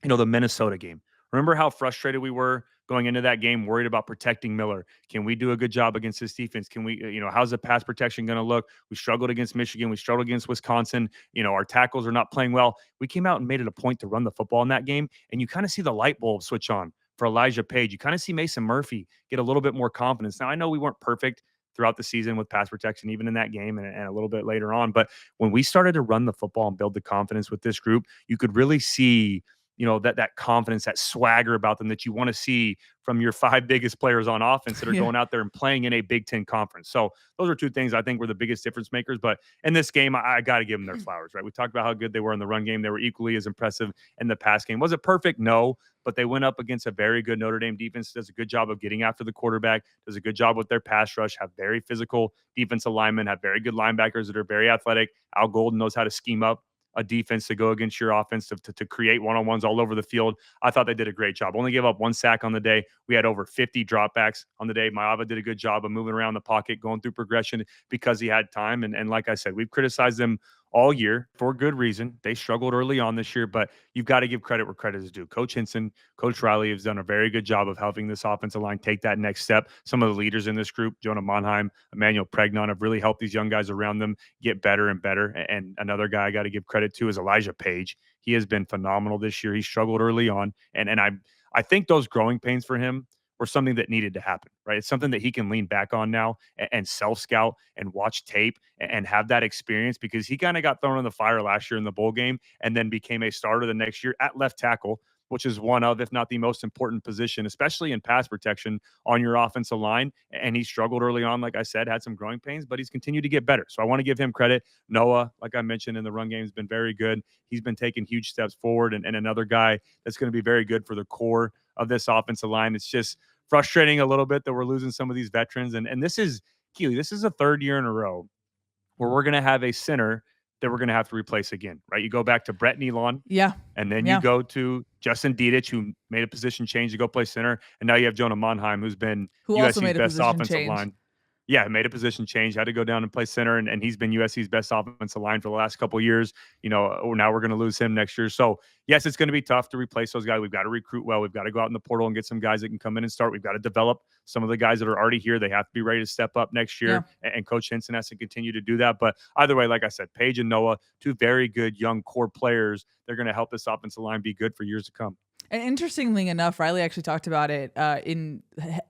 [SPEAKER 2] the Minnesota game. Remember how frustrated we were going into that game, worried about protecting Miller. Can we do a good job against this defense? Can we, how's the pass protection going to look? We struggled against Michigan. We struggled against Wisconsin. Our tackles are not playing well. We came out and made it a point to run the football in that game. And you kind of see the light bulb switch on for Elijah Page. You kind of see Mason Murphy get a little bit more confidence. Now, I know we weren't perfect throughout the season with pass protection, even in that game and a little bit later on. But when we started to run the football and build the confidence with this group, you could really see that confidence, that swagger about them that you want to see from your 5 biggest players on offense that are
[SPEAKER 1] Yeah.
[SPEAKER 2] going out there and playing in a Big Ten conference. So those are 2 things I think were the biggest difference makers. But in this game, I got to give them their flowers, right? We talked about how good they were in the run game. They were equally as impressive in the pass game. Was it perfect? No, but they went up against a very good Notre Dame defense. Does a good job of getting after the quarterback, does a good job with their pass rush, have very physical defensive linemen, have very good linebackers that are very athletic. Al Golden knows how to scheme up a defense to go against your offense to create one-on-ones all over the field. I thought they did a great job. Only gave up 1 sack on the day. We had over 50 dropbacks on the day. Maava did a good job of moving around the pocket, going through progression because he had time. And like I said, we've criticized them all year for good reason. They struggled early on this year, but you've got to give credit where credit is due. Coach Hinson, Coach Riley has done a very good job of helping this offensive line take that next step. Some of the leaders in this group, Jonah Monheim, Emmanuel Pregnon, have really helped these young guys around them get better and better. And another guy I got to give credit to is Elijah Page. He has been phenomenal this year. He struggled early on, and I think those growing pains for him were something that needed to happen, right? It's something that he can lean back on now and self-scout and watch tape and have that experience, because he kind of got thrown in the fire last year in the bowl game and then became a starter the next year at left tackle, which is one of, if not the most important position, especially in pass protection on your offensive line. And he struggled early on, like I said, had some growing pains, but he's continued to get better. So I want to give him credit. Noah, like I mentioned in the run game, has been very good. He's been taking huge steps forward, and another guy that's going to be very good for the core of this offensive line. It's just frustrating a little bit that we're losing some of these veterans. And this is, Keely, this is a 3rd year in a row where we're going to have a center that we're going to have to replace again, right? You go back to Brett Nealon,
[SPEAKER 1] Yeah.
[SPEAKER 2] and then
[SPEAKER 1] Yeah.
[SPEAKER 2] you go to Justin Dedich, who made a position change to go play center, and now you have Jonah Monheim, who's been
[SPEAKER 1] Who also
[SPEAKER 2] USC's
[SPEAKER 1] made a
[SPEAKER 2] best
[SPEAKER 1] position
[SPEAKER 2] offensive
[SPEAKER 1] change.
[SPEAKER 2] line. Yeah, made a position change, had to go down and play center, and he's been USC's best offensive line for the last couple of years. Now we're going to lose him next year. So, yes, it's going to be tough to replace those guys. We've got to recruit well. We've got to go out in the portal and get some guys that can come in and start. We've got to develop some of the guys that are already here. They have to be ready to step up next
[SPEAKER 1] Yeah.
[SPEAKER 2] year, and Coach Henson has to continue to do that. But either way, like I said, Paige and Noah, two very good young core players. They're going to help this offensive line be good for years to come.
[SPEAKER 1] And interestingly enough, Riley actually talked about it in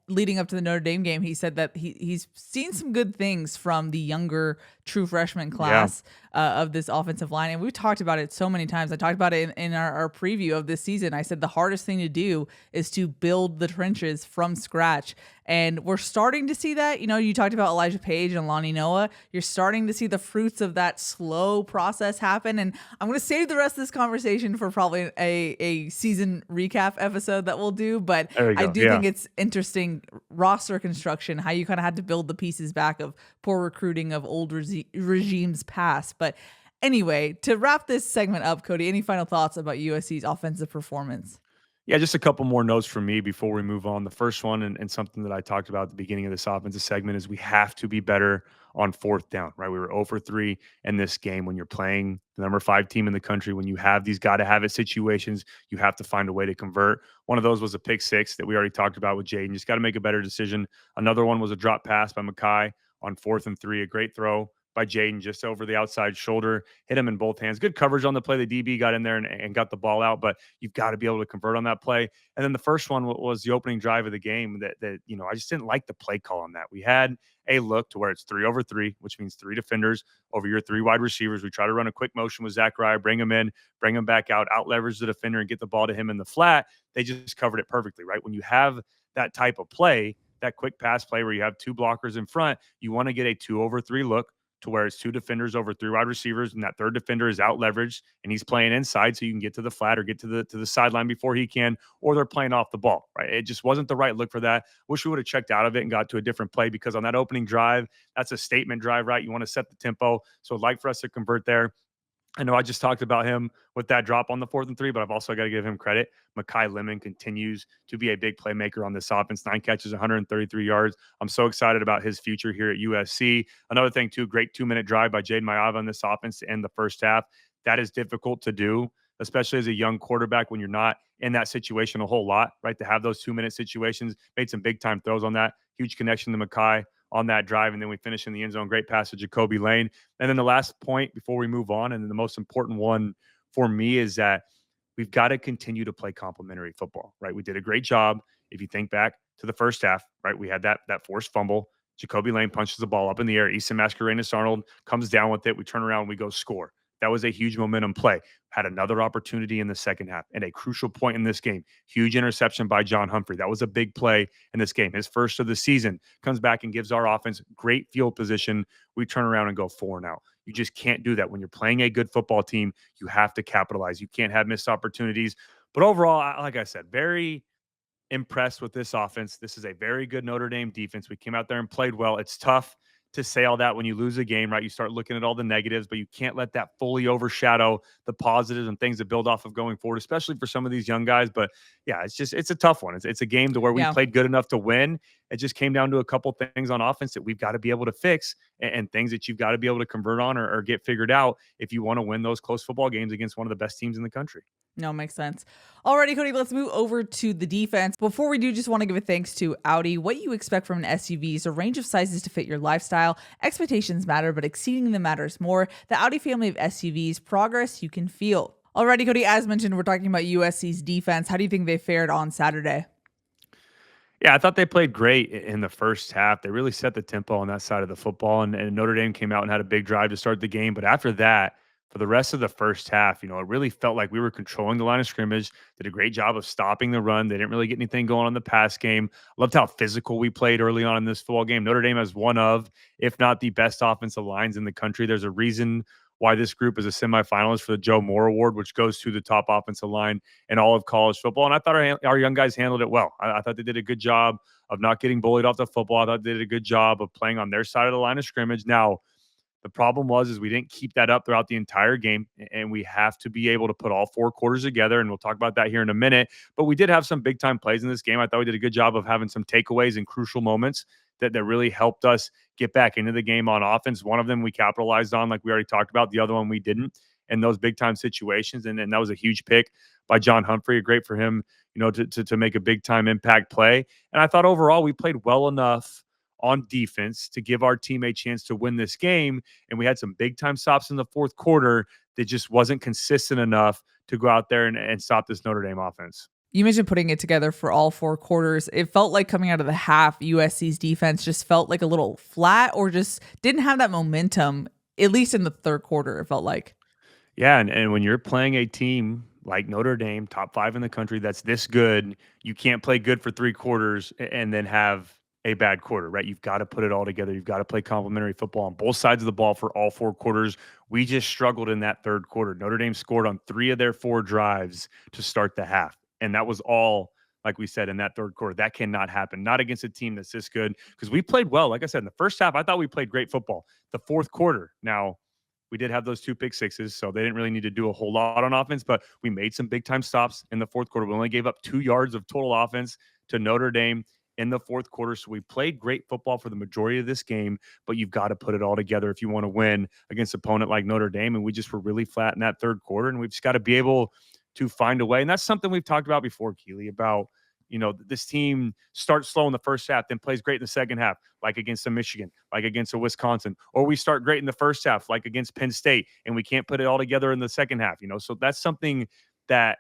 [SPEAKER 1] leading up to the Notre Dame game. He said that he's seen some good things from the younger true freshman class of this offensive line. And we've talked about it so many times. I talked about it in our preview of this season. I said the hardest thing to do is to build the trenches from scratch. And we're starting to see that. You talked about Elijah Page and Lonnie Noah. You're starting to see the fruits of that slow process happen. And I'm going to save the rest of this conversation for probably a season recap episode that we'll do. But I do think it's interesting roster construction, how you kind of had to build the pieces back of poor recruiting of old regimes past. But anyway, to wrap this segment up, Cody, any final thoughts about USC's offensive performance?
[SPEAKER 2] Yeah, just a couple more notes from me before we move on. The first one, and something that I talked about at the beginning of this offensive segment, is we have to be better on fourth down, right? We were 0 for 3 in this game. When you're playing the number 5 team in the country, when you have these got-to-have-it situations, you have to find a way to convert. One of those was a pick six that we already talked about with Jaden. Just got to make a better decision. Another one was a drop pass by Mackay on 4th and 3, a great throw by Jaden just over the outside shoulder, hit him in both hands. Good coverage on the play. The DB got in there and got the ball out, but you've got to be able to convert on that play. And then the first one was the opening drive of the game that I just didn't like the play call on that. We had a look to where it's 3 over 3, which means 3 defenders over your 3 wide receivers. We try to run a quick motion with Zachariah, bring him in, bring him back out leverage the defender and get the ball to him in the flat. They just covered it perfectly, right? When you have that type of play, that quick pass play where you have 2 blockers in front, you want to get a 2 over 3 look to where it's 2 defenders over 3 wide receivers, and that third defender is out leveraged and he's playing inside so you can get to the flat or get to the sideline before he can, or they're playing off the ball, right? It just wasn't the right look for that. Wish we would have checked out of it and got to a different play, because on that opening drive, that's a statement drive, right? You want to set the tempo. So I'd like for us to convert there. I know I just talked about him with that drop on the 4th and 3, but I've also got to give him credit. Mackay Lemon continues to be a big playmaker on this offense. 9 catches, 133 yards. I'm so excited about his future here at USC. Another thing, too, great 2-minute drive by Jaden Mayava on this offense to end the first half. That is difficult to do, especially as a young quarterback when you're not in that situation a whole lot, right? To have those 2-minute situations, made some big-time throws on that. Huge connection to Mackay on that drive, and then we finish in the end zone. Great pass to Jacoby Lane. And then the last point before we move on, and then the most important one for me, is that we've got to continue to play complementary football, right? We did a great job. If you think back to the first half, right, we had that forced fumble. Jacoby Lane punches the ball up in the air. Easton Mascarenas-Arnold comes down with it. We turn around, we go score. That was a huge momentum play. Had another opportunity in the second half and a crucial point in this game. Huge interception by John Humphrey. That was a big play in this game. His first of the season. Comes back and gives our offense great field position. We turn around and go 4-0. You just can't do that. When you're playing a good football team, you have to capitalize. You can't have missed opportunities. But overall, like I said, very impressed with this offense. This is a very good Notre Dame defense. We came out there and played well. It's tough to say all that when you lose a game, right? You start looking at all the negatives, but you can't let that fully overshadow the positives and things that build off of going forward, especially for some of these young guys. But yeah, it's a tough one. It's a game to where we played good enough to win. It just came down to a couple things on offense that we've got to be able to fix, and things that you've got to be able to convert on or get figured out if you want to win those close football games against one of the best teams in the country.
[SPEAKER 1] No, makes sense. Alrighty, Cody, let's move over to the defense. Before we do, just want to give a thanks to Audi. What you expect from an SUV is a range of sizes to fit your lifestyle. Expectations matter, but exceeding them matters more. The Audi family of SUVs, progress you can feel. Alrighty, Cody, as mentioned, we're talking about USC's defense. How do you think they fared on Saturday?
[SPEAKER 2] Yeah, I thought they played great in the first half. They really set the tempo on that side of the football, and Notre Dame came out and had a big drive to start the game. But after that, for the rest of the first half, it really felt like we were controlling the line of scrimmage, did a great job of stopping the run. They didn't really get anything going on the pass game. Loved how physical we played early on in this football game. Notre Dame has one of, if not the best offensive lines in the country. There's a reason why this group is a semifinalist for the Joe Moore Award, which goes to the top offensive line in all of college football. And I thought our young guys handled it well. I thought they did a good job of not getting bullied off the football. I thought they did a good job of playing on their side of the line of scrimmage. Now, The problem is we didn't keep that up throughout the entire game, and we have to be able to put all 4 quarters together, and we'll talk about that here in a minute. But we did have some big-time plays in this game. I thought we did a good job of having some takeaways and crucial moments that really helped us get back into the game on offense. One of them we capitalized on, like we already talked about. The other one we didn't in those big-time situations, and that was a huge pick by John Humphrey. Great for him, to make a big-time impact play. And I thought overall we played well enough on defense to give our team a chance to win this game. And we had some big time stops in the fourth quarter that just wasn't consistent enough to go out there and stop this Notre Dame offense.
[SPEAKER 1] You mentioned putting it together for all 4 quarters. It felt like coming out of the half, USC's defense just felt like a little flat or just didn't have that momentum, at least in the third quarter, it felt like.
[SPEAKER 2] Yeah, and when you're playing a team like Notre Dame, top 5 in the country, that's this good, you can't play good for 3 quarters and then have a bad quarter, right? You've got to put it all together. You've got to play complementary football on both sides of the ball for all 4 quarters. We just struggled in that third quarter. Notre Dame scored on 3 of their 4 drives to start the half, and that was all, like we said, in that third quarter. That cannot happen, not against a team that's this good, because we played well. Like I said, in the first half, I thought we played great football. The fourth quarter, now, we did have those 2 pick sixes, so they didn't really need to do a whole lot on offense, but we made some big-time stops in the fourth quarter. We only gave up 2 yards of total offense to Notre Dame in the fourth quarter, so we played great football for the majority of this game, but you've got to put it all together if you want to win against an opponent like Notre Dame, and we just were really flat in that third quarter, and we've just got to be able to find a way, and that's something we've talked about before, Keely, about this team starts slow in the first half, then plays great in the second half, like against a Michigan, like against a Wisconsin, or we start great in the first half, like against Penn State, and we can't put it all together in the second half, So that's something that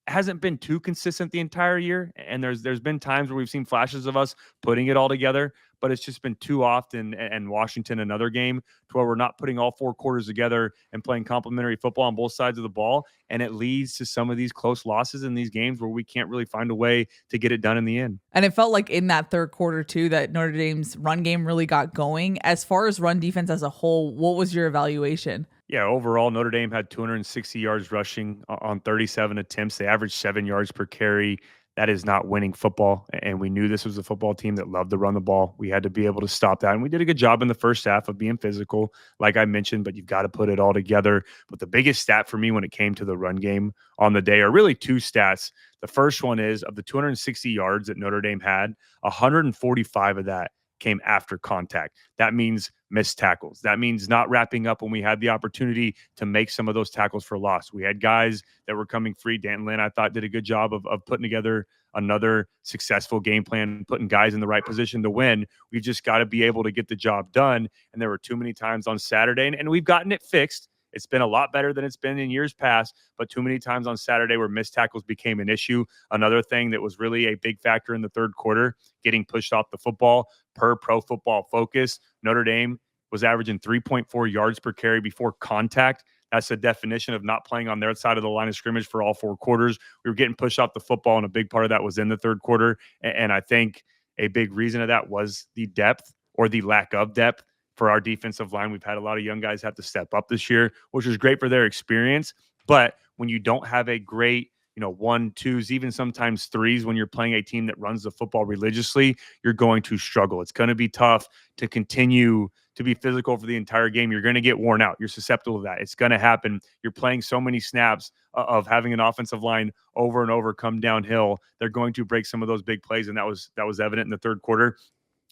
[SPEAKER 2] hasn't been too consistent the entire year. And there's been times where we've seen flashes of us putting it all together, but it's just been too often, and Washington, another game, to where we're not putting all 4 quarters together and playing complementary football on both sides of the ball. And it leads to some of these close losses in these games where we can't really find a way to get it done in the end.
[SPEAKER 1] And it felt like in that third quarter, too, that Notre Dame's run game really got going. As far as run defense as a whole, what was your evaluation?
[SPEAKER 2] Yeah, overall, Notre Dame had 260 yards rushing on 37 attempts. They averaged 7 yards per carry. That is not winning football. And we knew this was a football team that loved to run the ball. We had to be able to stop that. And we did a good job in the first half of being physical, like I mentioned, but you've got to put it all together. But the biggest stat for me when it came to the run game on the day are really 2 stats. The first one is, of the 260 yards that Notre Dame had, 145 of that came after contact. That means missed tackles. That means not wrapping up when we had the opportunity to make some of those tackles for loss. We had guys that were coming free. Dan Lynn, I thought, did a good job of putting together another successful game plan, putting guys in the right position to win. We've just got to be able to get the job done. And there were too many times on Saturday, and we've gotten it fixed. It's been a lot better than it's been in years past, but too many times on Saturday where missed tackles became an issue. Another thing that was really a big factor in the third quarter, getting pushed off the football. Per Pro Football Focus, Notre Dame was averaging 3.4 yards per carry before contact. That's the definition of not playing on their side of the line of scrimmage for all 4 quarters. We were getting pushed off the football, and a big part of that was in the third quarter. And I think a big reason of that was the depth, or the lack of depth, for our defensive line. We've had a lot of young guys have to step up this year, which is great for their experience. But when you don't have a great 1, 2s, even sometimes 3s, when you're playing a team that runs the football religiously, you're going to struggle. It's going to be tough to continue to be physical for the entire game. You're going to get worn out. You're susceptible to that. It's going to happen. You're playing so many snaps of having an offensive line over and over come downhill. They're going to break some of those big plays, and that was evident in the third quarter.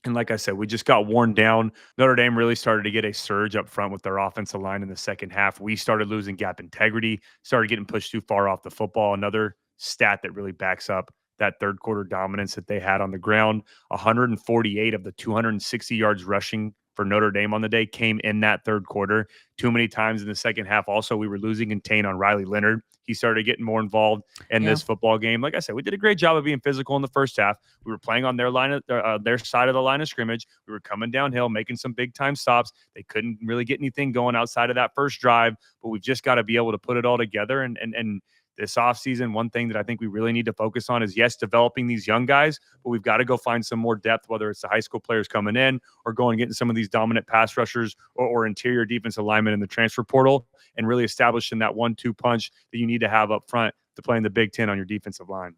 [SPEAKER 2] And like I said, we just got worn down. Notre Dame really started to get a surge up front with their offensive line in the second half. We started losing gap integrity, started getting pushed too far off the football. Another stat that really backs up that third quarter dominance that they had on the ground. 148 of the 260 yards rushing for Notre Dame on the day came in that third quarter. Too many times in the second half. Also, we were losing contain on Riley Leonard. He started getting more involved in this football game. Like I said, we did a great job of being physical in the first half. We were playing on their their side of the line of scrimmage. We were coming downhill, making some big time stops. They couldn't really get anything going outside of that first drive, but we've just got to be able to put it all together. And this offseason, one thing that I think we really need to focus on is, yes, developing these young guys, but we've got to go find some more depth, whether it's the high school players coming in or going and getting some of these dominant pass rushers or interior defensive linemen in the transfer portal, and really establishing that 1-2 punch that you need to have up front to play in the Big Ten on your defensive line.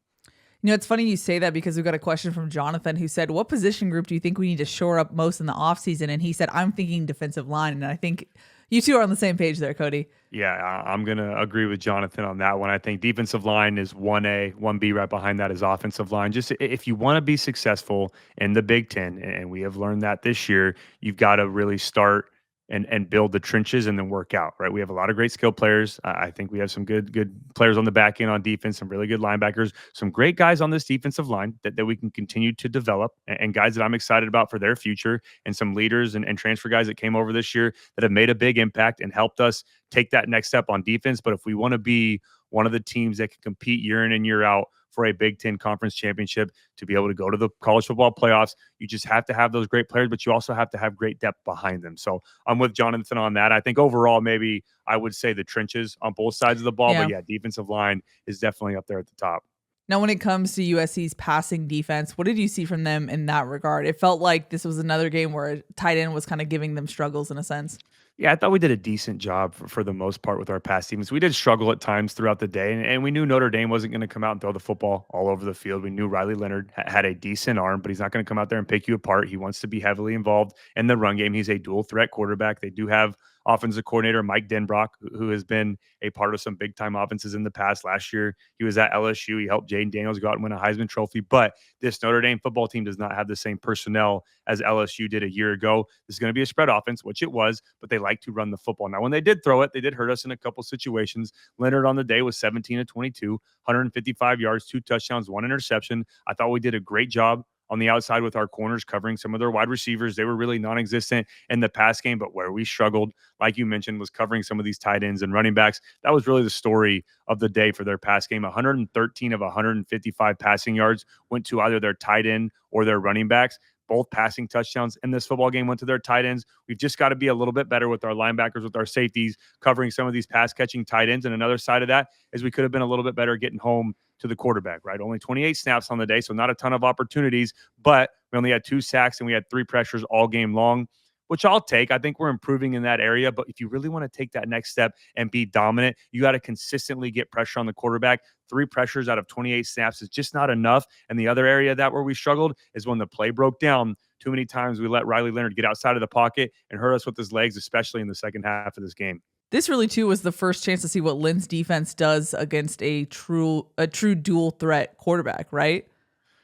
[SPEAKER 1] It's funny you say that because we've got a question from Jonathan who said, what position group do you think we need to shore up most in the offseason? And he said, I'm thinking defensive line. And I think you two are on the same page there, Cody.
[SPEAKER 2] Yeah, I'm going to agree with Jonathan on that one. I think defensive line is 1A, 1B right behind that is offensive line. Just if you want to be successful in the Big Ten, and we have learned that this year, you've got to really start and build the trenches and then work out, right? We have a lot of great skill players. I think we have some good players on the back end on defense, some really good linebackers, some great guys on this defensive line that we can continue to develop, and guys that I'm excited about for their future, and some leaders and transfer guys that came over this year that have made a big impact and helped us take that next step on defense. But if we want to be one of the teams that can compete year in and year out for a Big Ten conference championship, to be able to go to the college football playoffs, you just have to have those great players, but you also have to have great depth behind them. So I'm with Jonathan on that. I think overall, maybe I would say the trenches on both sides of the ball, but yeah, defensive line is definitely up there at the top.
[SPEAKER 1] Now, when it comes to USC's passing defense, what did you see from them in that regard? It felt like this was another game where a tight end was kind of giving them struggles in a sense.
[SPEAKER 2] Yeah, I thought we did a decent job for the most part with our pass teams. We did struggle at times throughout the day, and we knew Notre Dame wasn't going to come out and throw the football all over the field. We knew Riley Leonard had a decent arm, but he's not going to come out there and pick you apart. He wants to be heavily involved in the run game. He's a dual threat quarterback. They do have offensive coordinator Mike Denbrock, who has been a part of some big time offenses in the past. Last year, he was at LSU. He helped Jaden Daniels go out and win a Heisman Trophy. But this Notre Dame football team does not have the same personnel as LSU did a year ago. This is going to be a spread offense, which it was, but they like to run the football. Now, when they did throw it, they did hurt us in a couple situations. Leonard on the day was 17 of 22, 155 yards, 2 touchdowns, 1 interception. I thought we did a great job on the outside with our corners, covering some of their wide receivers. They were really non-existent in the pass game, but where we struggled, like you mentioned, was covering some of these tight ends and running backs. That was really the story of the day for their pass game. 113 of 155 passing yards went to either their tight end or their running backs. Both passing touchdowns in this football game went to their tight ends. We've just got to be a little bit better with our linebackers, with our safeties, covering some of these pass-catching tight ends. And another side of that is we could have been a little bit better getting home to the quarterback, right? Only 28 snaps on the day, so not a ton of opportunities, but we only had 2 sacks and we had 3 pressures all game long, which I'll take. I think we're improving in that area, but if you really want to take that next step and be dominant, you got to consistently get pressure on the quarterback. 3 pressures out of 28 snaps is just not enough. And the other area where we struggled is when the play broke down. Too many times we let Riley Leonard get outside of the pocket and hurt us with his legs, especially in the second half of this game.
[SPEAKER 1] This really, too, was the first chance to see what Lynn's defense does against a true dual threat quarterback, right?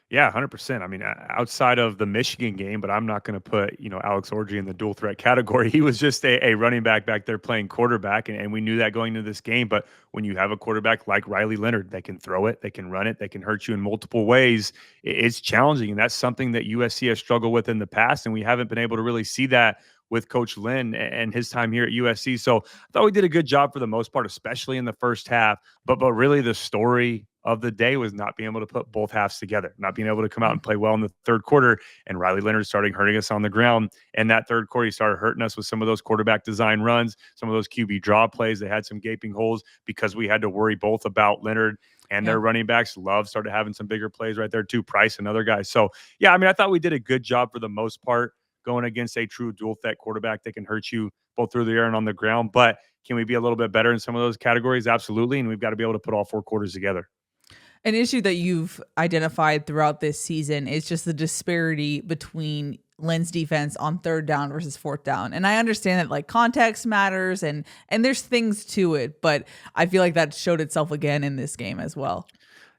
[SPEAKER 2] Yeah, 100%. I mean, outside of the Michigan game, but I'm not going to put, Alex Orji in the dual threat category. He was just a running back there playing quarterback, and we knew that going into this game. But when you have a quarterback like Riley Leonard that can throw it, they can run it, they can hurt you in multiple ways, it's challenging. And that's something that USC has struggled with in the past, and we haven't been able to really see that with Coach Lynn and his time here at USC. So I thought we did a good job for the most part, especially in the first half. But really the story of the day was not being able to put both halves together, not being able to come out and play well in the third quarter. And Riley Leonard started hurting us on the ground. And that third quarter, he started hurting us with some of those quarterback design runs, some of those QB draw plays. They had some gaping holes because we had to worry both about Leonard and their running backs. Love started having some bigger plays right there too. Price and other guys. So, yeah, I mean, I thought we did a good job for the most part going against a true dual threat quarterback that can hurt you both through the air and on the ground. But can we be a little bit better in some of those categories? Absolutely. And we've got to be able to put all 4 quarters together.
[SPEAKER 1] An issue that you've identified throughout this season is just the disparity between Lynn's defense on 3rd down versus 4th down. And I understand that like context matters and there's things to it, but I feel like that showed itself again in this game as well.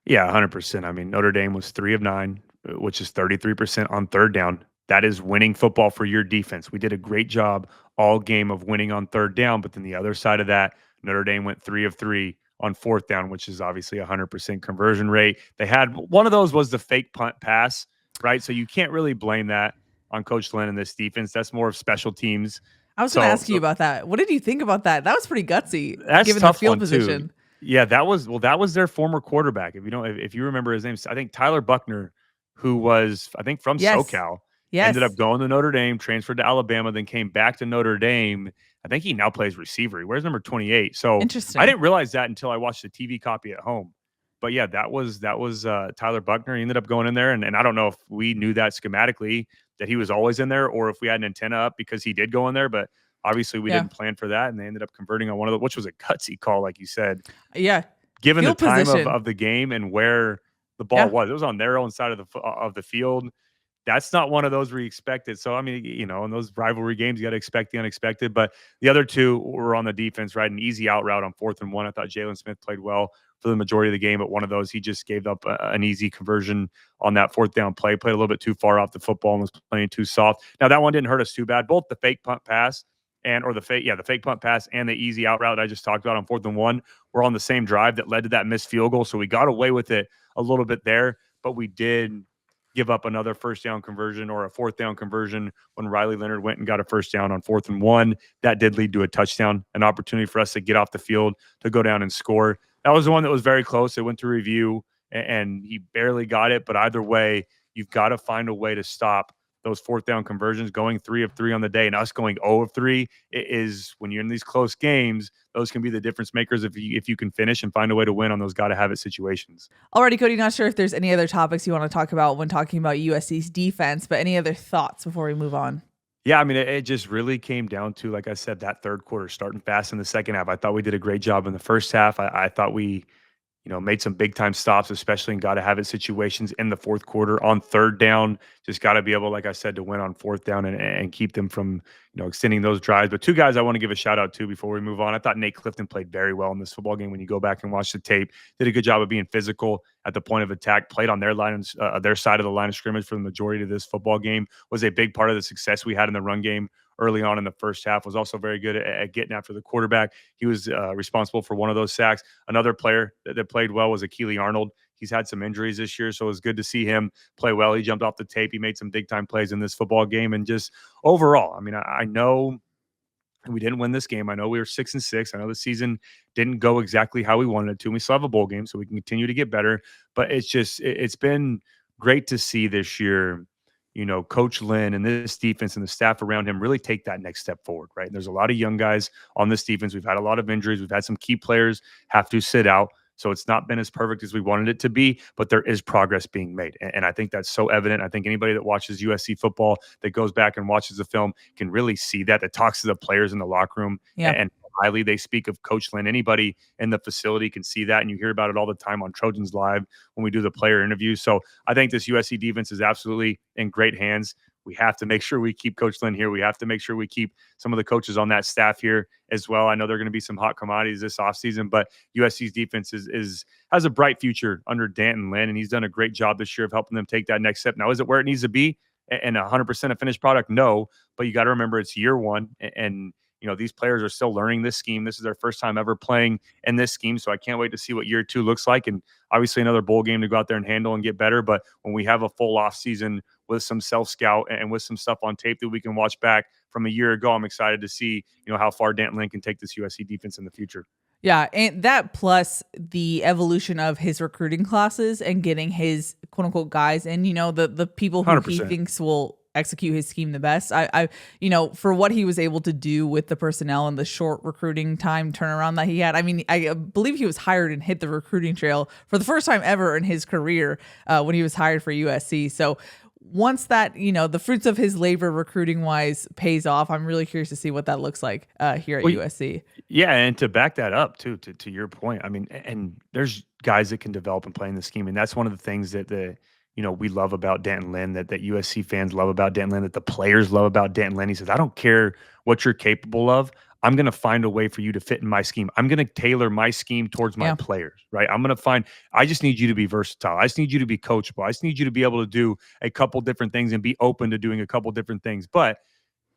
[SPEAKER 2] Yeah, 100%. I mean, Notre Dame was 3 of 9, which is 33% on 3rd down. That is winning football for your defense. We did a great job all game of winning on 3rd down, but then the other side of that, Notre Dame went 3 of 3 on 4th down, which is obviously 100% conversion rate. They had one of those was the fake punt pass, right? So you can't really blame that on Coach Lynn and this defense. That's more of special teams.
[SPEAKER 1] I was going to ask you about that. What did you think about that? That was pretty gutsy.
[SPEAKER 2] That's
[SPEAKER 1] given
[SPEAKER 2] tough
[SPEAKER 1] the field
[SPEAKER 2] one
[SPEAKER 1] position.
[SPEAKER 2] Too. Yeah, that was their former quarterback. If you remember his name, I think Tyler Buckner, who was from SoCal.
[SPEAKER 1] Yes.
[SPEAKER 2] Ended up going to Notre Dame, transferred to Alabama, then came back to Notre Dame. I think he now plays receiver. He wears number 28. So
[SPEAKER 1] interesting.
[SPEAKER 2] I didn't realize that until I watched the TV copy at home. But yeah, that was Tyler Buckner. He ended up going in there, and I don't know if we knew that schematically that he was always in there, or if we had an antenna up because he did go in there. But obviously, we didn't plan for that, and they ended up converting on one of the, which was a gutsy call, like you said.
[SPEAKER 1] Yeah,
[SPEAKER 2] given
[SPEAKER 1] field
[SPEAKER 2] the time
[SPEAKER 1] position
[SPEAKER 2] of the game and where the ball
[SPEAKER 1] Yeah.
[SPEAKER 2] was. It was on their own side of the field. That's not one of those where you expect it. So, I mean, in those rivalry games, you got to expect the unexpected. But the other two were on the defense, right? An easy out route on 4th and 1. I thought Jalen Smith played well for the majority of the game. But one of those, he just gave up an easy conversion on that 4th down play, played a little bit too far off the football and was playing too soft. Now, that one didn't hurt us too bad. Both the fake punt pass the fake punt pass and the easy out route I just talked about on 4th and 1 were on the same drive that led to that missed field goal. So we got away with it a little bit there, but we did give up another first down conversion or a 4th down conversion when Riley Leonard went and got a first down on 4th and 1. That did lead to a touchdown, an opportunity for us to get off the field to go down and score. That was the one that was very close. It went to review and he barely got it. But either way, you've got to find a way to stop those 4th down conversions. Going 3 of 3 on the day and us going 0 of 3 is, when you're in these close games, those can be the difference makers if you can finish and find a way to win on those gotta have it situations.
[SPEAKER 1] Alrighty, Cody, not sure if there's any other topics you want to talk about when talking about USC's defense, but any other thoughts before we move on?
[SPEAKER 2] Yeah, I mean, it just really came down to, like I said, that third quarter, starting fast in the second half. I thought we did a great job in the first half. I thought we made some big time stops, especially in got to have it situations in the fourth quarter on 3rd down. Just got to be able, like I said, to win on 4th down and keep them from, extending those drives. But two guys I want to give a shout out to before we move on. I thought Nate Clifton played very well in this football game. When you go back and watch the tape, did a good job of being physical at the point of attack, played on their their side of the line of scrimmage for the majority of this football game, was a big part of the success we had in the run game early on in the first half, was also very good at getting after the quarterback. He was responsible for one of those sacks. Another player that played well was Keely Eure. He's had some injuries this year, so it was good to see him play well. He jumped off the tape. He made some big-time plays in this football game. And just overall, I mean, I know we didn't win this game. I know we were 6-6. I know the season didn't go exactly how we wanted it to. We still have a bowl game, so we can continue to get better. But it's been great to see this year, Coach Lynn and this defense and the staff around him really take that next step forward, right? And there's a lot of young guys on this defense. We've had a lot of injuries. We've had some key players have to sit out. So it's not been as perfect as we wanted it to be, but there is progress being made. And I think that's so evident. I think anybody that watches USC football, that goes back and watches the film, can really see that talks to the players in the locker room.
[SPEAKER 1] Yeah.
[SPEAKER 2] And highly they speak of Coach Lynn. Anybody in the facility can see that, and you hear about it all the time on Trojans Live when we do the player interviews. So I think this USC defense is absolutely in great hands. We have to make sure we keep Coach Lynn here. We have to make sure we keep some of the coaches on that staff here as well. I know there are going to be some hot commodities this offseason, but USC's defense has a bright future under Danton Lynn, and he's done a great job this year of helping them take that next step. Now, is it where it needs to be and 100% a finished product? No, but you got to remember it's year one, and these players are still learning this scheme. This is their first time ever playing in this scheme. So I can't wait to see what year 2 looks like. And obviously another bowl game to go out there and handle and get better. But when we have a full off season with some self-scout and with some stuff on tape that we can watch back from a year ago, I'm excited to see, how far Danton Lynn can take this USC defense in the future.
[SPEAKER 1] Yeah, and that plus the evolution of his recruiting classes and getting his quote unquote guys and the people who
[SPEAKER 2] 100%.
[SPEAKER 1] he thinks will execute his scheme the best. I for what he was able to do with the personnel and the short recruiting time turnaround that he had. I mean, I believe he was hired and hit the recruiting trail for the first time ever in his career when he was hired for USC. So once that, the fruits of his labor recruiting wise pays off, I'm really curious to see what that looks like here at USC.
[SPEAKER 2] Yeah. And to back that up too, to your point, I mean, and there's guys that can develop and play in the scheme. And that's one of the things that we love about Danton Lynn, that USC fans love about Danton Lynn, that the players love about Danton Lynn. He says, I don't care what you're capable of. I'm going to find a way for you to fit in my scheme. I'm going to tailor my scheme towards my players, right? I just need you to be versatile. I just need you to be coachable. I just need you to be able to do a couple different things and be open to doing a couple different things. But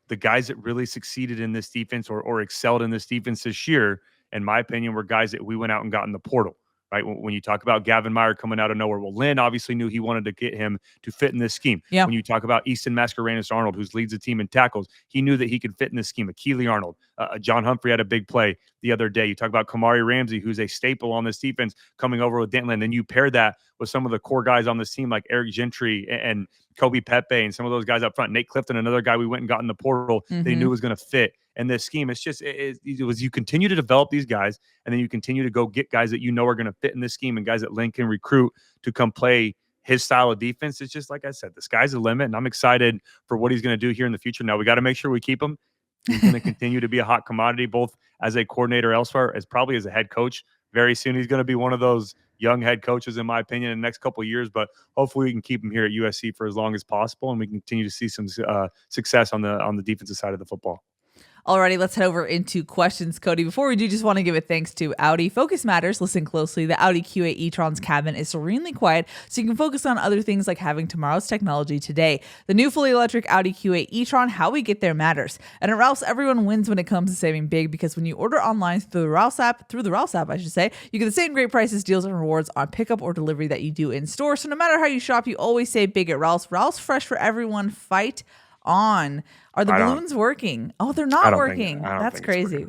[SPEAKER 2] the guys that really succeeded in this defense or excelled in this defense this year, in my opinion, were guys that we went out and got in the portal. Right. When you talk about Gavin Meyer coming out of nowhere, well, Lynn obviously knew he wanted to get him to fit in this scheme.
[SPEAKER 1] Yeah.
[SPEAKER 2] When you talk about Easton Mascarenas-Arnold, who leads the team in tackles, he knew that he could fit in this scheme. Keely Eure, John Humphrey had a big play the other day. You talk about Kamari Ramsey, who's a staple on this defense, coming over with Danton Lynn. Then you pair that with some of the core guys on this team like Eric Gentry and Kobe Pepe and some of those guys up front. Nate Clifton, another guy we went and got in the portal that he knew was going to fit in this scheme. It's just it was you continue to develop these guys, and then you continue to go get guys that are going to fit in this scheme and guys that Lynn can recruit to come play his style of defense. It's just like I said, the sky's the limit, and I'm excited for what he's going to do here in the future. Now we got to make sure we keep him. He's going to continue to be a hot commodity, both as a coordinator elsewhere, as probably as a head coach. Very soon, he's going to be one of those young head coaches, in my opinion, in the next couple of years. But hopefully we can keep him here at USC for as long as possible, and we can continue to see some success on the defensive side of the football.
[SPEAKER 1] Alrighty, let's head over into questions, Cody. Before we do, just want to give a thanks to Audi. Focus matters. Listen closely. The Audi Q8 e-tron's cabin is serenely quiet, so you can focus on other things like having tomorrow's technology today. The new fully electric Audi Q8 e-tron, how we get there matters. And at Ralph's, everyone wins when it comes to saving big, because when you order online through the Ralph's app, you get the same great prices, deals, and rewards on pickup or delivery that you do in store. So no matter how you shop, you always save big at Ralph's. Ralph's, fresh for everyone. Fight on. Are the balloons working? Oh, they're not working. That's crazy.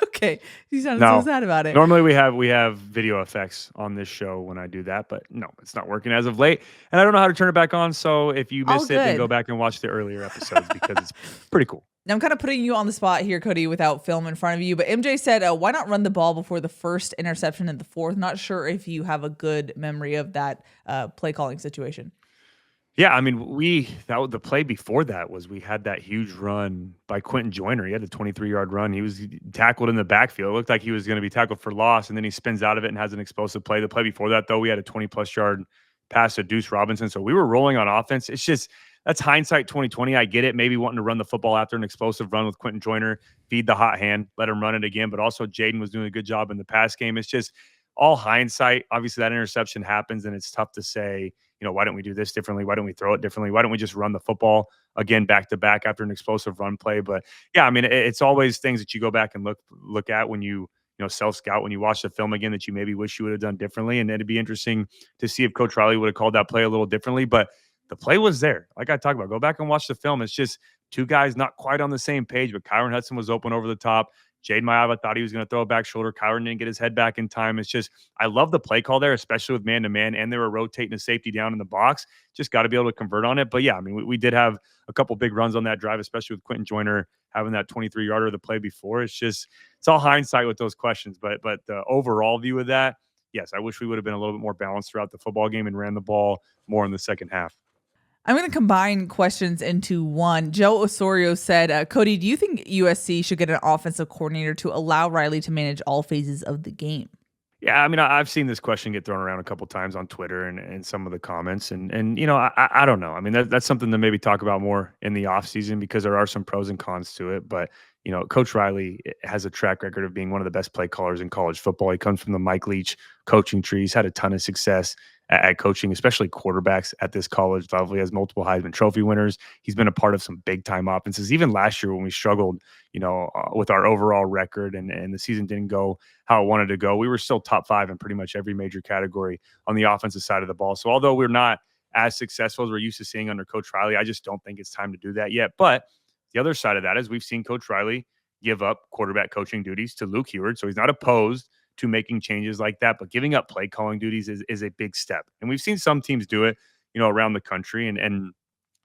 [SPEAKER 1] Okay. You sounded so sad about it.
[SPEAKER 2] Normally we have video effects on this show when I do that, but no, it's not working as of late. And I don't know how to turn it back on. So if you missed it, then go back and watch the earlier episodes because it's pretty cool.
[SPEAKER 1] Now, I'm kind of putting you on the spot here, Cody, without film in front of you. But MJ said, why not run the ball before the first interception and the fourth? Not sure if you have a good memory of that play calling situation.
[SPEAKER 2] Yeah, I mean, the play before that was we had that huge run by Quentin Joyner. He had a 23-yard run. He was tackled in the backfield. It looked like he was going to be tackled for loss, and then he spins out of it and has an explosive play. The play before that, though, we had a 20-plus yard pass to Deuce Robinson. So we were rolling on offense. It's just, that's hindsight 2020. I get it. Maybe wanting to run the football after an explosive run with Quentin Joyner, feed the hot hand, let him run it again. But also Jaden was doing a good job in the pass game. It's just all hindsight. Obviously, that interception happens, and it's tough to say, why don't we do this differently? Why don't we throw it differently? Why don't we just run the football again back to back after an explosive run play? But yeah, I mean, it's always things that you go back and look at when you self-scout, when you watch the film again, that you maybe wish you would have done differently. And it'd be interesting to see if Coach Riley would have called that play a little differently. But the play was there. Like I talked about, go back and watch the film. It's just two guys not quite on the same page, but Kyron Hudson was open over the top. Jaden Maiava thought he was going to throw a back shoulder. Kyron didn't get his head back in time. It's just, I love the play call there, especially with man-to-man, and they were rotating a safety down in the box. Just got to be able to convert on it. But yeah, I mean, we did have a couple big runs on that drive, especially with Quentin Joyner having that 23-yarder the play before. It's all hindsight with those questions. But the overall view of that, yes, I wish we would have been a little bit more balanced throughout the football game and ran the ball more in the second half.
[SPEAKER 1] I'm going to combine questions into one. Joe Osorio said, Cody, do you think USC should get an offensive coordinator to allow Riley to manage all phases of the game?
[SPEAKER 2] Yeah, I mean, I've seen this question get thrown around a couple times on Twitter and some of the comments. And I don't know. I mean, that's something to maybe talk about more in the offseason, because there are some pros and cons to it. But, Coach Riley has a track record of being one of the best play callers in college football. He comes from the Mike Leach coaching tree. He's had a ton of success at coaching, especially quarterbacks at this college level. He has multiple Heisman Trophy winners. He's been a part of some big time offenses. Even last year when we struggled, with our overall record and the season didn't go how it wanted to go, we were still top 5 in pretty much every major category on the offensive side of the ball. So although we're not as successful as we're used to seeing under Coach Riley, I just don't think it's time to do that yet. But the other side of that is we've seen Coach Riley give up quarterback coaching duties to Luke Heward. So he's not opposed to making changes like that, but giving up play calling duties is a big step. And we've seen some teams do it, around the country. And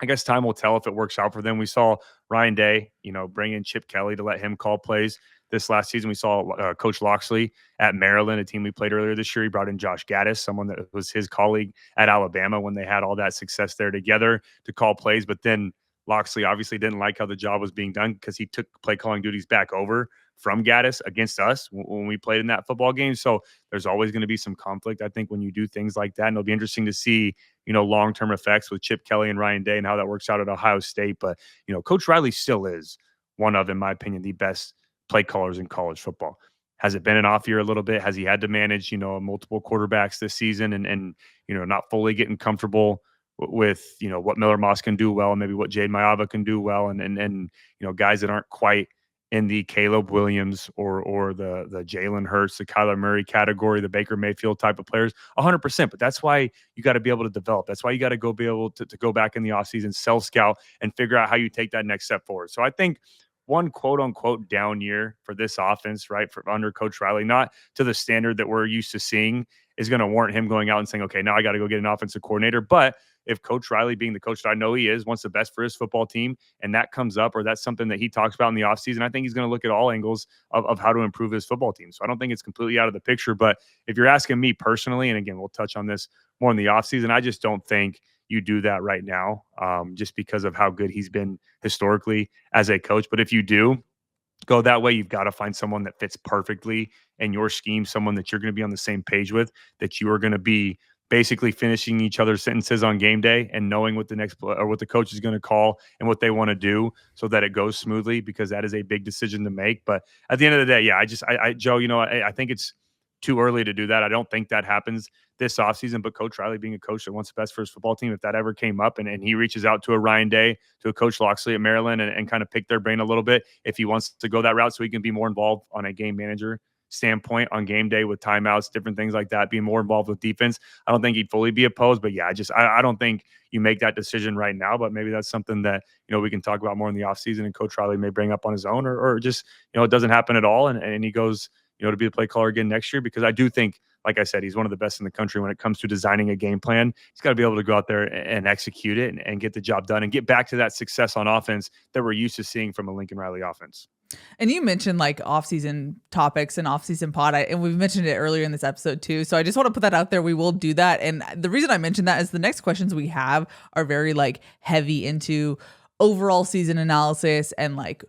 [SPEAKER 2] I guess time will tell if it works out for them. We saw Ryan Day, bring in Chip Kelly to let him call plays this last season. We saw Coach Loxley at Maryland, a team we played earlier this year. He brought in Josh Gaddis, someone that was his colleague at Alabama when they had all that success there together, to call plays. But then Loxley obviously didn't like how the job was being done, because he took play calling duties back over from Gaddis against us when we played in that football game. So there's always going to be some conflict, I think, when you do things like that. And it'll be interesting to see, long-term effects with Chip Kelly and Ryan Day and how that works out at Ohio State. But, Coach Riley still is one of, in my opinion, the best play callers in college football. Has it been an off year a little bit? Has he had to manage, multiple quarterbacks this season and not fully getting comfortable with, what Miller Moss can do well, and maybe what Jade Maiava can do well, and guys that aren't quite in the Caleb Williams or the Jalen Hurts, the Kyler Murray category, the Baker Mayfield type of players, 100%. But that's why you got to be able to develop. That's why you got to be able to go back in the offseason, self-scout, and figure out how you take that next step forward. So I think one quote-unquote down year for this offense, right, for under Coach Riley, not to the standard that we're used to seeing, is going to warrant him going out and saying, okay, now I got to go get an offensive coordinator. But if Coach Riley, being the coach that I know he is, wants the best for his football team, and that comes up, or that's something that he talks about in the offseason, I think he's going to look at all angles of how to improve his football team. So I don't think it's completely out of the picture. But if you're asking me personally, and again, we'll touch on this more in the offseason, I just don't think you do that right now, just because of how good he's been historically as a coach. But if you do, go that way. You've got to find someone that fits perfectly in your scheme, someone that you're going to be on the same page with, that you are going to be basically finishing each other's sentences on game day and knowing what the next or what the coach is going to call and what they want to do so that it goes smoothly, because that is a big decision to make. But at the end of the day, yeah, Joe, I think it's too early to do that. I don't think that happens this offseason, but Coach Riley, being a coach that wants the best for his football team, if that ever came up and he reaches out to a Ryan Day, to a Coach Loxley at Maryland, and kind of pick their brain a little bit, if he wants to go that route so he can be more involved on a game manager standpoint on game day with timeouts, different things like that, being more involved with defense, I don't think he'd fully be opposed. But yeah, I don't think you make that decision right now, but maybe that's something that, we can talk about more in the offseason and Coach Riley may bring up on his own, or just, it doesn't happen at all. And he goes, to be the play caller again next year, because I do think, like I said, he's one of the best in the country when it comes to designing a game plan. He's got to be able to go out there and execute it and get the job done and get back to that success on offense that we're used to seeing from a Lincoln Riley offense.
[SPEAKER 1] And you mentioned like off-season topics and off-season pod, and we've mentioned it earlier in this episode too. So I just want to put that out there. We will do that. And the reason I mentioned that is the next questions we have are very like heavy into overall season analysis and like,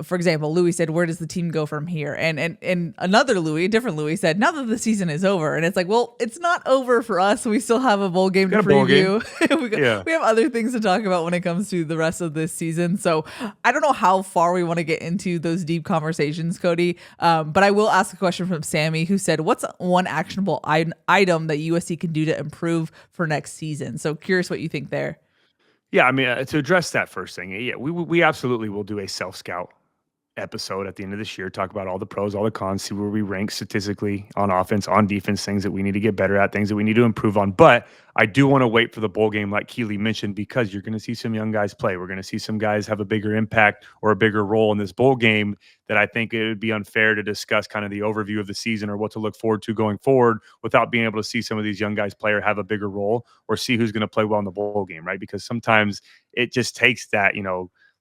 [SPEAKER 1] for example, Louis said, where does the team go from here? And another Louis, a different Louis, said, now that the season is over. And it's like, well, it's not over for us. We still have a bowl game to preview. We have other things to talk about when it comes to the rest of this season. So I don't know how far we want to get into those deep conversations, Cody. But I will ask a question from Sammy, who said, what's one actionable item that USC can do to improve for next season? So curious what you think there.
[SPEAKER 2] Yeah, I mean, to address that first thing, yeah, we absolutely will do a self-scout episode at the end of this year, talk about all the pros, all the cons, see where we rank statistically on offense, on defense, things that we need to get better at, things that we need to improve on. But I do want to wait for the bowl game, like Keely mentioned, because you're going to see some young guys play. We're going to see some guys have a bigger impact or a bigger role in this bowl game, that I think it would be unfair to discuss kind of the overview of the season or what to look forward to going forward without being able to see some of these young guys play or have a bigger role, or see who's going to play well in the bowl game, right? Because sometimes it just takes that,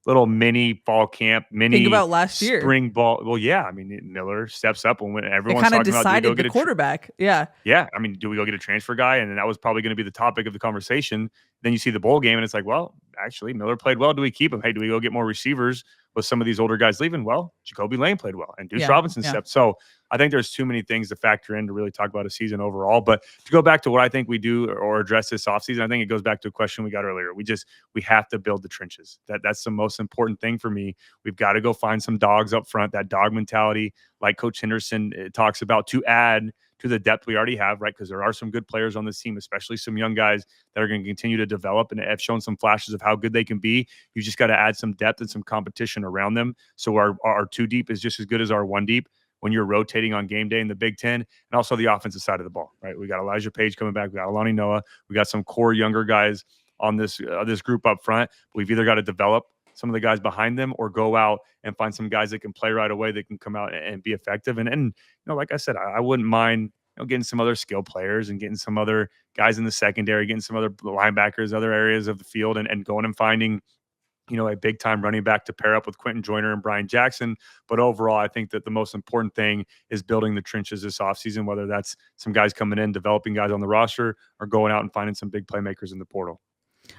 [SPEAKER 2] little mini fall camp,
[SPEAKER 1] think about last year,
[SPEAKER 2] spring ball. Well, yeah, I mean, Miller steps up when everyone's
[SPEAKER 1] kind of
[SPEAKER 2] talking
[SPEAKER 1] decided
[SPEAKER 2] about,
[SPEAKER 1] the quarterback. Yeah.
[SPEAKER 2] I mean, do we go get a transfer guy? And that was probably going to be the topic of the conversation. Then you see the bowl game and it's like, well, actually Miller played well. Do we keep him? Hey, do we go get more receivers with some of these older guys leaving? Well, Jacoby Lane played well and Deuce Robinson stepped. So I think there's too many things to factor in to really talk about a season overall. But to go back to what I think we do or address this offseason, I think it goes back to a question we got earlier. We have to build the trenches. That's the most important thing for me. We've got to go find some dogs up front, that dog mentality, like Coach Henderson talks about, to add to the depth we already have, right? Because there are some good players on this team, especially some young guys that are going to continue to develop and have shown some flashes of how good they can be. You just got to add some depth and some competition around them. So our two deep is just as good as our one deep when you're rotating on game day in the Big Ten, and also the offensive side of the ball, right? We got Elijah Page coming back. We got Alani Noah. We got some core younger guys on this group up front. We've either got to develop some of the guys behind them or go out and find some guys that can play right away, that can come out and be effective. And like I said, I wouldn't mind getting some other skill players and getting some other guys in the secondary, getting some other linebackers, other areas of the field, and going and finding a big time running back to pair up with Quentin Joyner and Brian Jackson. But overall, I think that the most important thing is building the trenches this offseason, whether that's some guys coming in, developing guys on the roster, or going out and finding some big playmakers in the portal.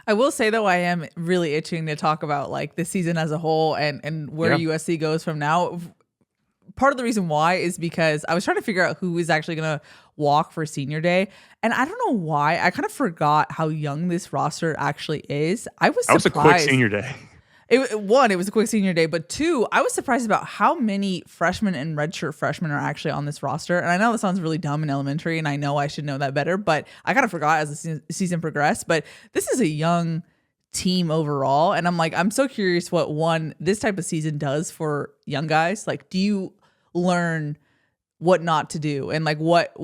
[SPEAKER 1] I will say, though, I am really itching to talk about like the season as a whole and where USC goes from now. Part of the reason why is because I was trying to figure out who is actually going to walk for senior day. And I don't know why. I kind of forgot how young this roster actually is. I was surprised.
[SPEAKER 2] That was a quick senior day.
[SPEAKER 1] It was a quick senior day. But two, I was surprised about how many freshmen and redshirt freshmen are actually on this roster. And I know that sounds really dumb in elementary, and I know I should know that better. But I kind of forgot as the season progressed. But this is a young team overall. And I'm so curious what this type of season does for young guys. Like, do you learn what not to do and like what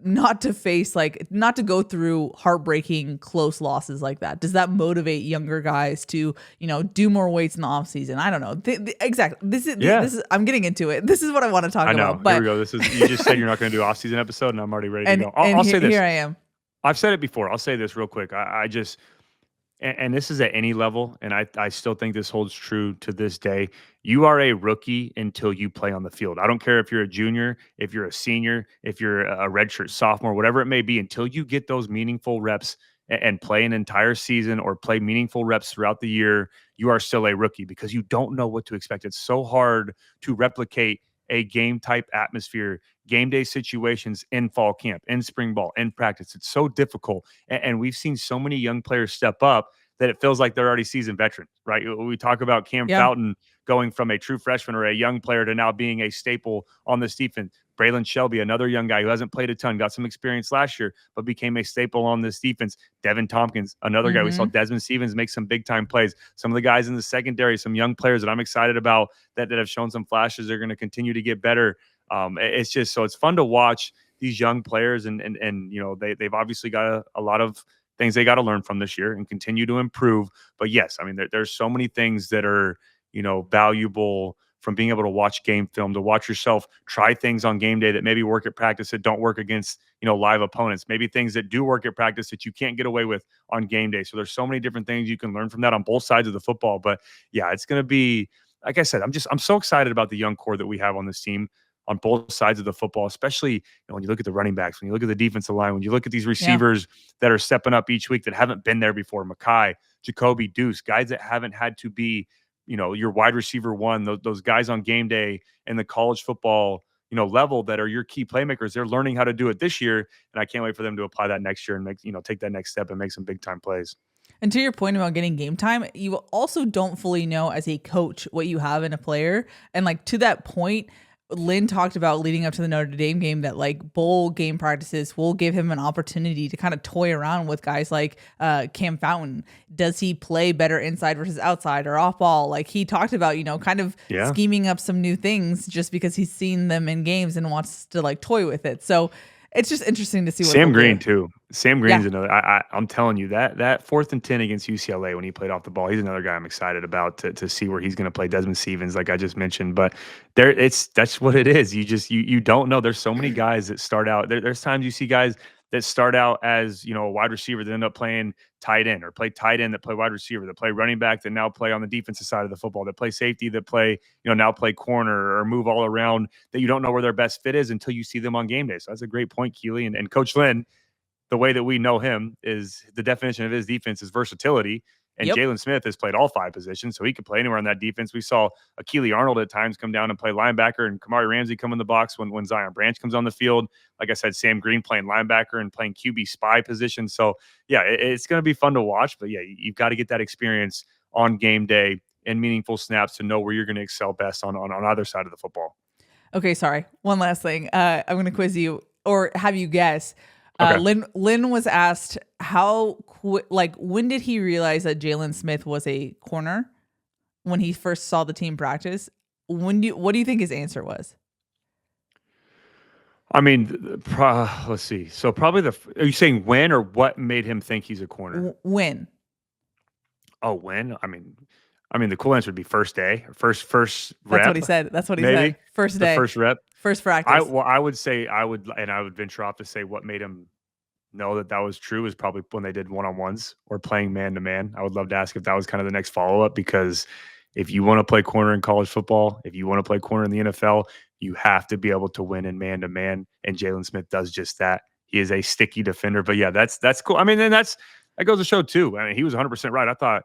[SPEAKER 1] not to face, like not to go through heartbreaking close losses like that? Does that motivate younger guys to, do more weights in the off season? I don't know. Exactly. This is I'm getting into it. This is what I want to talk about.
[SPEAKER 2] But here we go. You just said you're not going to do off season episode, and I'm already ready to go. I'll say this.
[SPEAKER 1] Here I am.
[SPEAKER 2] I've said it before. I'll say this real quick. I just, and this is at any level, and I still think this holds true to this day. You are a rookie until you play on the field. I don't care if you're a junior, if you're a senior, if you're a redshirt sophomore, whatever it may be, until you get those meaningful reps and play an entire season or play meaningful reps throughout the year, you are still a rookie because you don't know what to expect. It's so hard to replicate a game type atmosphere, game day situations in fall camp, in spring ball, in practice. It's so difficult. And we've seen so many young players step up that it feels like they're already seasoned veterans, right? We talk about Cam
[SPEAKER 1] Yeah.
[SPEAKER 2] Fountain going from a true freshman or a young player to now being a staple on this defense. Braylon Shelby, another young guy who hasn't played a ton, got some experience last year, but became a staple on this defense. Devin Tompkins, another guy. We saw Desmond Stevens make some big time plays. Some of the guys in the secondary, some young players that I'm excited about that have shown some flashes. They're going to continue to get better. It's just so it's fun to watch these young players, and they've obviously got a lot of things they got to learn from this year and continue to improve. But yes, I mean there's so many things that are valuable from being able to watch game film, to watch yourself try things on game day that maybe work at practice that don't work against, live opponents, maybe things that do work at practice that you can't get away with on game day. So there's so many different things you can learn from that on both sides of the football. But yeah, it's going to be, like I said, I'm so excited about the young core that we have on this team on both sides of the football, especially when you look at the running backs, when you look at the defensive line, when you look at these receivers that are stepping up each week that haven't been there before, Mekhi, Jacoby, Deuce, guys that haven't had to be your wide receiver one, those guys on game day and the college football, level that are your key playmakers. They're learning how to do it this year. And I can't wait for them to apply that next year and take that next step and make some big time plays.
[SPEAKER 1] And to your point about getting game time, you also don't fully know as a coach what you have in a player. And like to that point, Lynn talked about leading up to the Notre Dame game that like bowl game practices will give him an opportunity to kind of toy around with guys like Cam Fountain. Does he play better inside versus outside or off ball? Like he talked about, kind of scheming up some new things just because he's seen them in games and wants to like toy with it. So it's just interesting to see what
[SPEAKER 2] Sam Green too. Sam Green's another. I'm telling you that 4th and 10 against UCLA when he played off the ball, he's another guy I'm excited about to see where he's going to play. Desmond Stevens, like I just mentioned, but that's what it is. You don't know. There's so many guys that start out. There's times you see guys that start out as a wide receiver that end up playing tight end, or play tight end that play wide receiver, that play running back that now play on the defensive side of the football, that play safety, that play now play corner or move all around, that you don't know where their best fit is until you see them on game day. So that's a great point, Keely. And Coach Lynn, the way that we know him is the definition of his defense is versatility. And Jalen Smith has played all 5 positions, so he could play anywhere on that defense. We saw Keely Eure at times come down and play linebacker, and Kamari Ramsey come in the box when Zion Branch comes on the field. Like I said, Sam Green playing linebacker and playing QB spy position. So, yeah, it's going to be fun to watch. But, yeah, you've got to get that experience on game day and meaningful snaps to know where you're going to excel best on either side of the football.
[SPEAKER 1] Okay, sorry. One last thing. I'm going to quiz you or have you guess.
[SPEAKER 2] Okay.
[SPEAKER 1] Lynn was asked when did he realize that Jalen Smith was a corner when he first saw the team practice? What do you think his answer was?
[SPEAKER 2] I mean, let's see. So probably are you saying when or what made him think he's a corner?
[SPEAKER 1] When?
[SPEAKER 2] Oh, when? I mean, the cool answer would be first day, first rep.
[SPEAKER 1] That's what he said. Said. First day.
[SPEAKER 2] The first rep.
[SPEAKER 1] First practice.
[SPEAKER 2] I would venture off to say what made him know that was true is probably when they did one-on-ones or playing man-to-man. I would love to ask if that was kind of the next follow-up, because if you want to play corner in college football, if you want to play corner in the NFL, you have to be able to win in man-to-man, and Jalen Smith does just that. He is a sticky defender. But yeah, that's cool. I mean, then that goes to show too. I mean, he was 100% right. I thought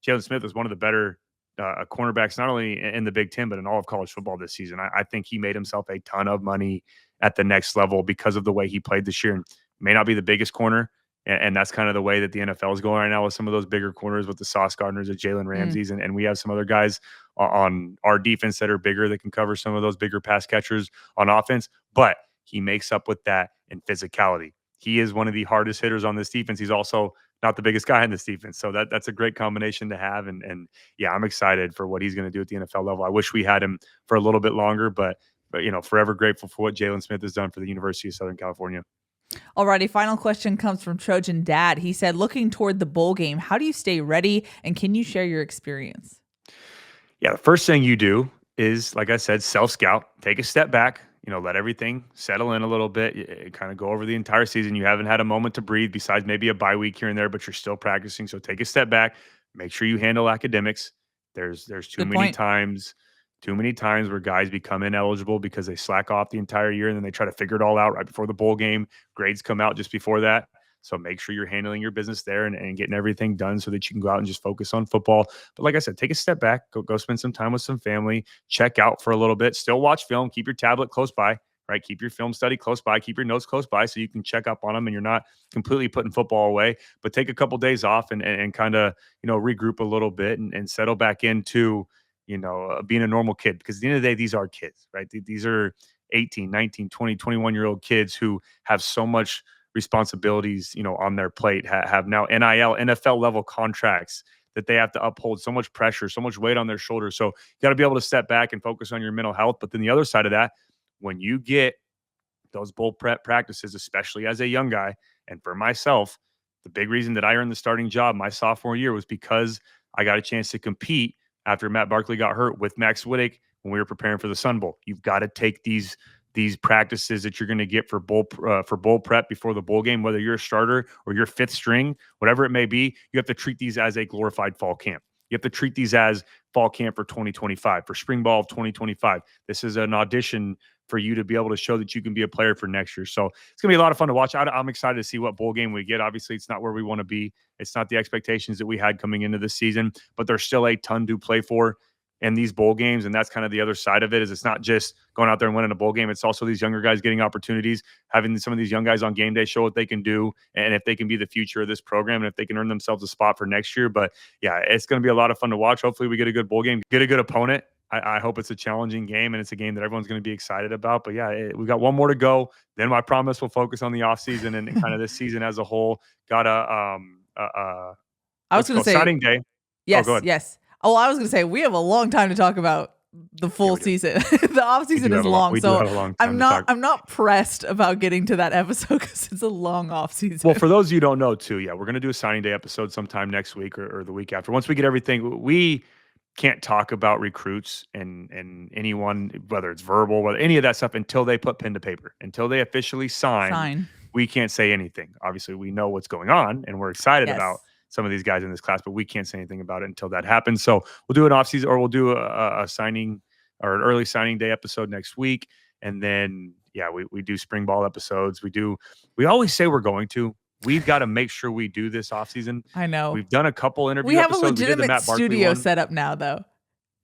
[SPEAKER 2] Jalen Smith was one of the better cornerbacks, not only in the Big Ten, but in all of college football this season. I think he made himself a ton of money at the next level because of the way he played this year. And may not be the biggest corner, and that's kind of the way that the NFL is going right now with some of those bigger corners, with the Sauce Gardners, the Jalen Ramseys, and we have some other guys on our defense that are bigger that can cover some of those bigger pass catchers on offense. But he makes up with that in physicality. He is one of the hardest hitters on this defense. He's also not the biggest guy in this defense. So that's a great combination to have. And yeah, I'm excited for what he's going to do at the NFL level. I wish we had him for a little bit longer, but forever grateful for what Jalen Smith has done for the University of Southern California.
[SPEAKER 1] Alrighty, final question comes from Trojan Dad. He said, looking toward the bowl game, how do you stay ready, and can you share your experience?
[SPEAKER 2] Yeah, the first thing you do is, like I said, self-scout. Take a step back, let everything settle in a little bit. You kind of go over the entire season. You haven't had a moment to breathe besides maybe a bye week here and there, but you're still practicing. So take a step back. Make sure you handle academics. There's too many times where guys become ineligible because they slack off the entire year and then they try to figure it all out right before the bowl game. Grades come out just before that. So make sure you're handling your business there and getting everything done so that you can go out and just focus on football. But like I said, take a step back, go spend some time with some family, check out for a little bit, still watch film, keep your tablet close by, right? Keep your film study close by, keep your notes close by so you can check up on them and you're not completely putting football away. But take a couple days off and kind of, regroup a little bit and settle back into, being a normal kid. Because at the end of the day, these are kids, right? These are 18, 19, 20, 21-year-old kids who have so much responsibilities, on their plate, have now NIL, NFL level contracts that they have to uphold, so much pressure, so much weight on their shoulders. So you got to be able to step back and focus on your mental health. But then the other side of that, when you get those bowl prep practices, especially as a young guy, and for myself, the big reason that I earned the starting job my sophomore year was because I got a chance to compete after Matt Barkley got hurt with Max Wittick when we were preparing for the Sun Bowl. You've got to take these practices that you're going to get for bowl prep before the bowl game, whether you're a starter or you're fifth string, whatever it may be. You have to treat these as a glorified fall camp. You have to treat these as fall camp for 2025, for spring ball of 2025. This is an audition for you to be able to show that you can be a player for next year. So it's going to be a lot of fun to watch. I'm excited to see what bowl game we get. Obviously, it's not where we want to be. It's not the expectations that we had coming into this season, but there's still a ton to play for in these bowl games. And that's kind of the other side of it, is it's not just going out there and winning a bowl game. It's also these younger guys getting opportunities, having some of these young guys on game day show what they can do, and if they can be the future of this program and if they can earn themselves a spot for next year. But yeah, it's going to be a lot of fun to watch. Hopefully we get a good bowl game, get a good opponent. I hope it's a challenging game and it's a game that everyone's going to be excited about. But yeah, we got one more to go. Then I promise we'll focus on the offseason and kind of this season as a whole. Got
[SPEAKER 1] I was going to say
[SPEAKER 2] signing day.
[SPEAKER 1] Yes,
[SPEAKER 2] go ahead.
[SPEAKER 1] yes. Oh, I was going to say we have a long time to talk about the full season. The off season is long, so I'm not pressed about getting to that episode because it's a long off season.
[SPEAKER 2] Well, for those of you who don't know too, yeah, we're going to do a signing day episode sometime next week or the week after. Once we get everything, we can't talk about recruits and anyone, whether it's verbal, whether any of that stuff, until they put pen to paper, until they officially sign. We can't say anything. Obviously, we know what's going on and we're excited about some of these guys in this class, but we can't say anything about it until that happens. So we'll do an offseason, or we'll do a signing or an early signing day episode next week. And then, yeah, we do spring ball episodes. We always say we're going to. We've got to make sure we do this offseason.
[SPEAKER 1] I know.
[SPEAKER 2] We've done a couple interviews.
[SPEAKER 1] We have a legitimate studio set up now, though.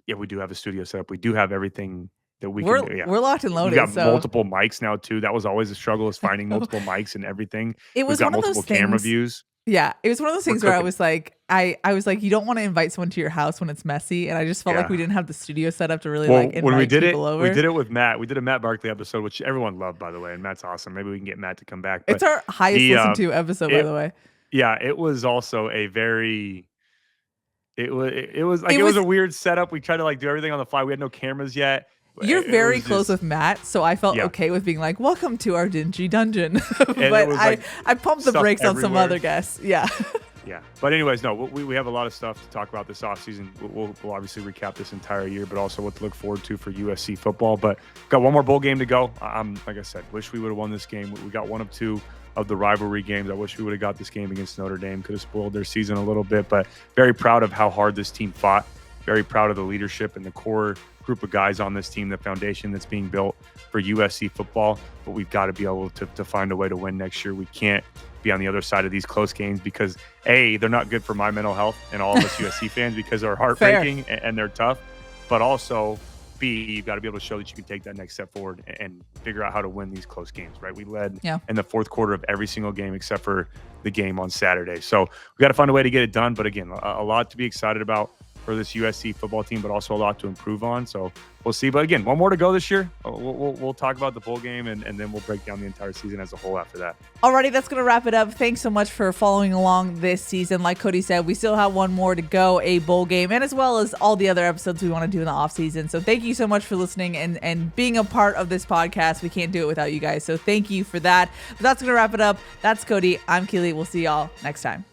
[SPEAKER 2] Yeah, we do have a studio set up. We do have everything that we
[SPEAKER 1] can
[SPEAKER 2] do. Yeah.
[SPEAKER 1] We're locked and loaded.
[SPEAKER 2] We've got multiple mics now, too. That was always a struggle, is finding multiple mics and everything.
[SPEAKER 1] It was
[SPEAKER 2] We've got
[SPEAKER 1] one of
[SPEAKER 2] multiple
[SPEAKER 1] those things,
[SPEAKER 2] camera views.
[SPEAKER 1] Yeah, it was one of those things where I was like, I was like, you don't want to invite someone to your house when it's messy, and I just felt like we didn't have the studio set up to really invite
[SPEAKER 2] when we did
[SPEAKER 1] people over.
[SPEAKER 2] We did it with Matt. We did a Matt Barkley episode, which everyone loved, by the way, and Matt's awesome. Maybe we can get Matt to come back. But
[SPEAKER 1] it's our highest listened to episode, by the way.
[SPEAKER 2] Yeah, it was also a very. It was a weird setup. We tried to do everything on the fly. We had no cameras yet.
[SPEAKER 1] You're very close with Matt, so I felt okay with being like, welcome to our dingy dungeon. But I pumped the brakes on some other guests. Yeah.
[SPEAKER 2] Yeah. But anyways, no, we have a lot of stuff to talk about this offseason. We'll obviously recap this entire year, but also what to look forward to for USC football. But got one more bowl game to go. Like I said, wish we would have won this game. We got one of two of the rivalry games. I wish we would have got this game against Notre Dame. Could have spoiled their season a little bit, but very proud of how hard this team fought. Very proud of the leadership and the core group of guys on this team, the foundation that's being built for USC football. But we've got to be able to find a way to win next year. We can't be on the other side of these close games because A, they're not good for my mental health and all of us USC fans because they're heartbreaking and they're tough. But also B, you've got to be able to show that you can take that next step forward and figure out how to win these close games, right? We led in the fourth quarter of every single game except for the game on Saturday. So we got to find a way to get it done. But again, a lot to be excited about for this USC football team, but also a lot to improve on. So we'll see. But again, one more to go this year. We'll talk about the bowl game, and then we'll break down the entire season as a whole after that.
[SPEAKER 1] Alrighty, that's going to wrap it up. Thanks so much for following along this season. Like Cody said, we still have one more to go, a bowl game, and as well as all the other episodes we want to do in the off season. So thank you so much for listening and being a part of this podcast. We can't do it without you guys. So thank you for that. But that's going to wrap it up. That's Cody. I'm Keely. We'll see y'all next time.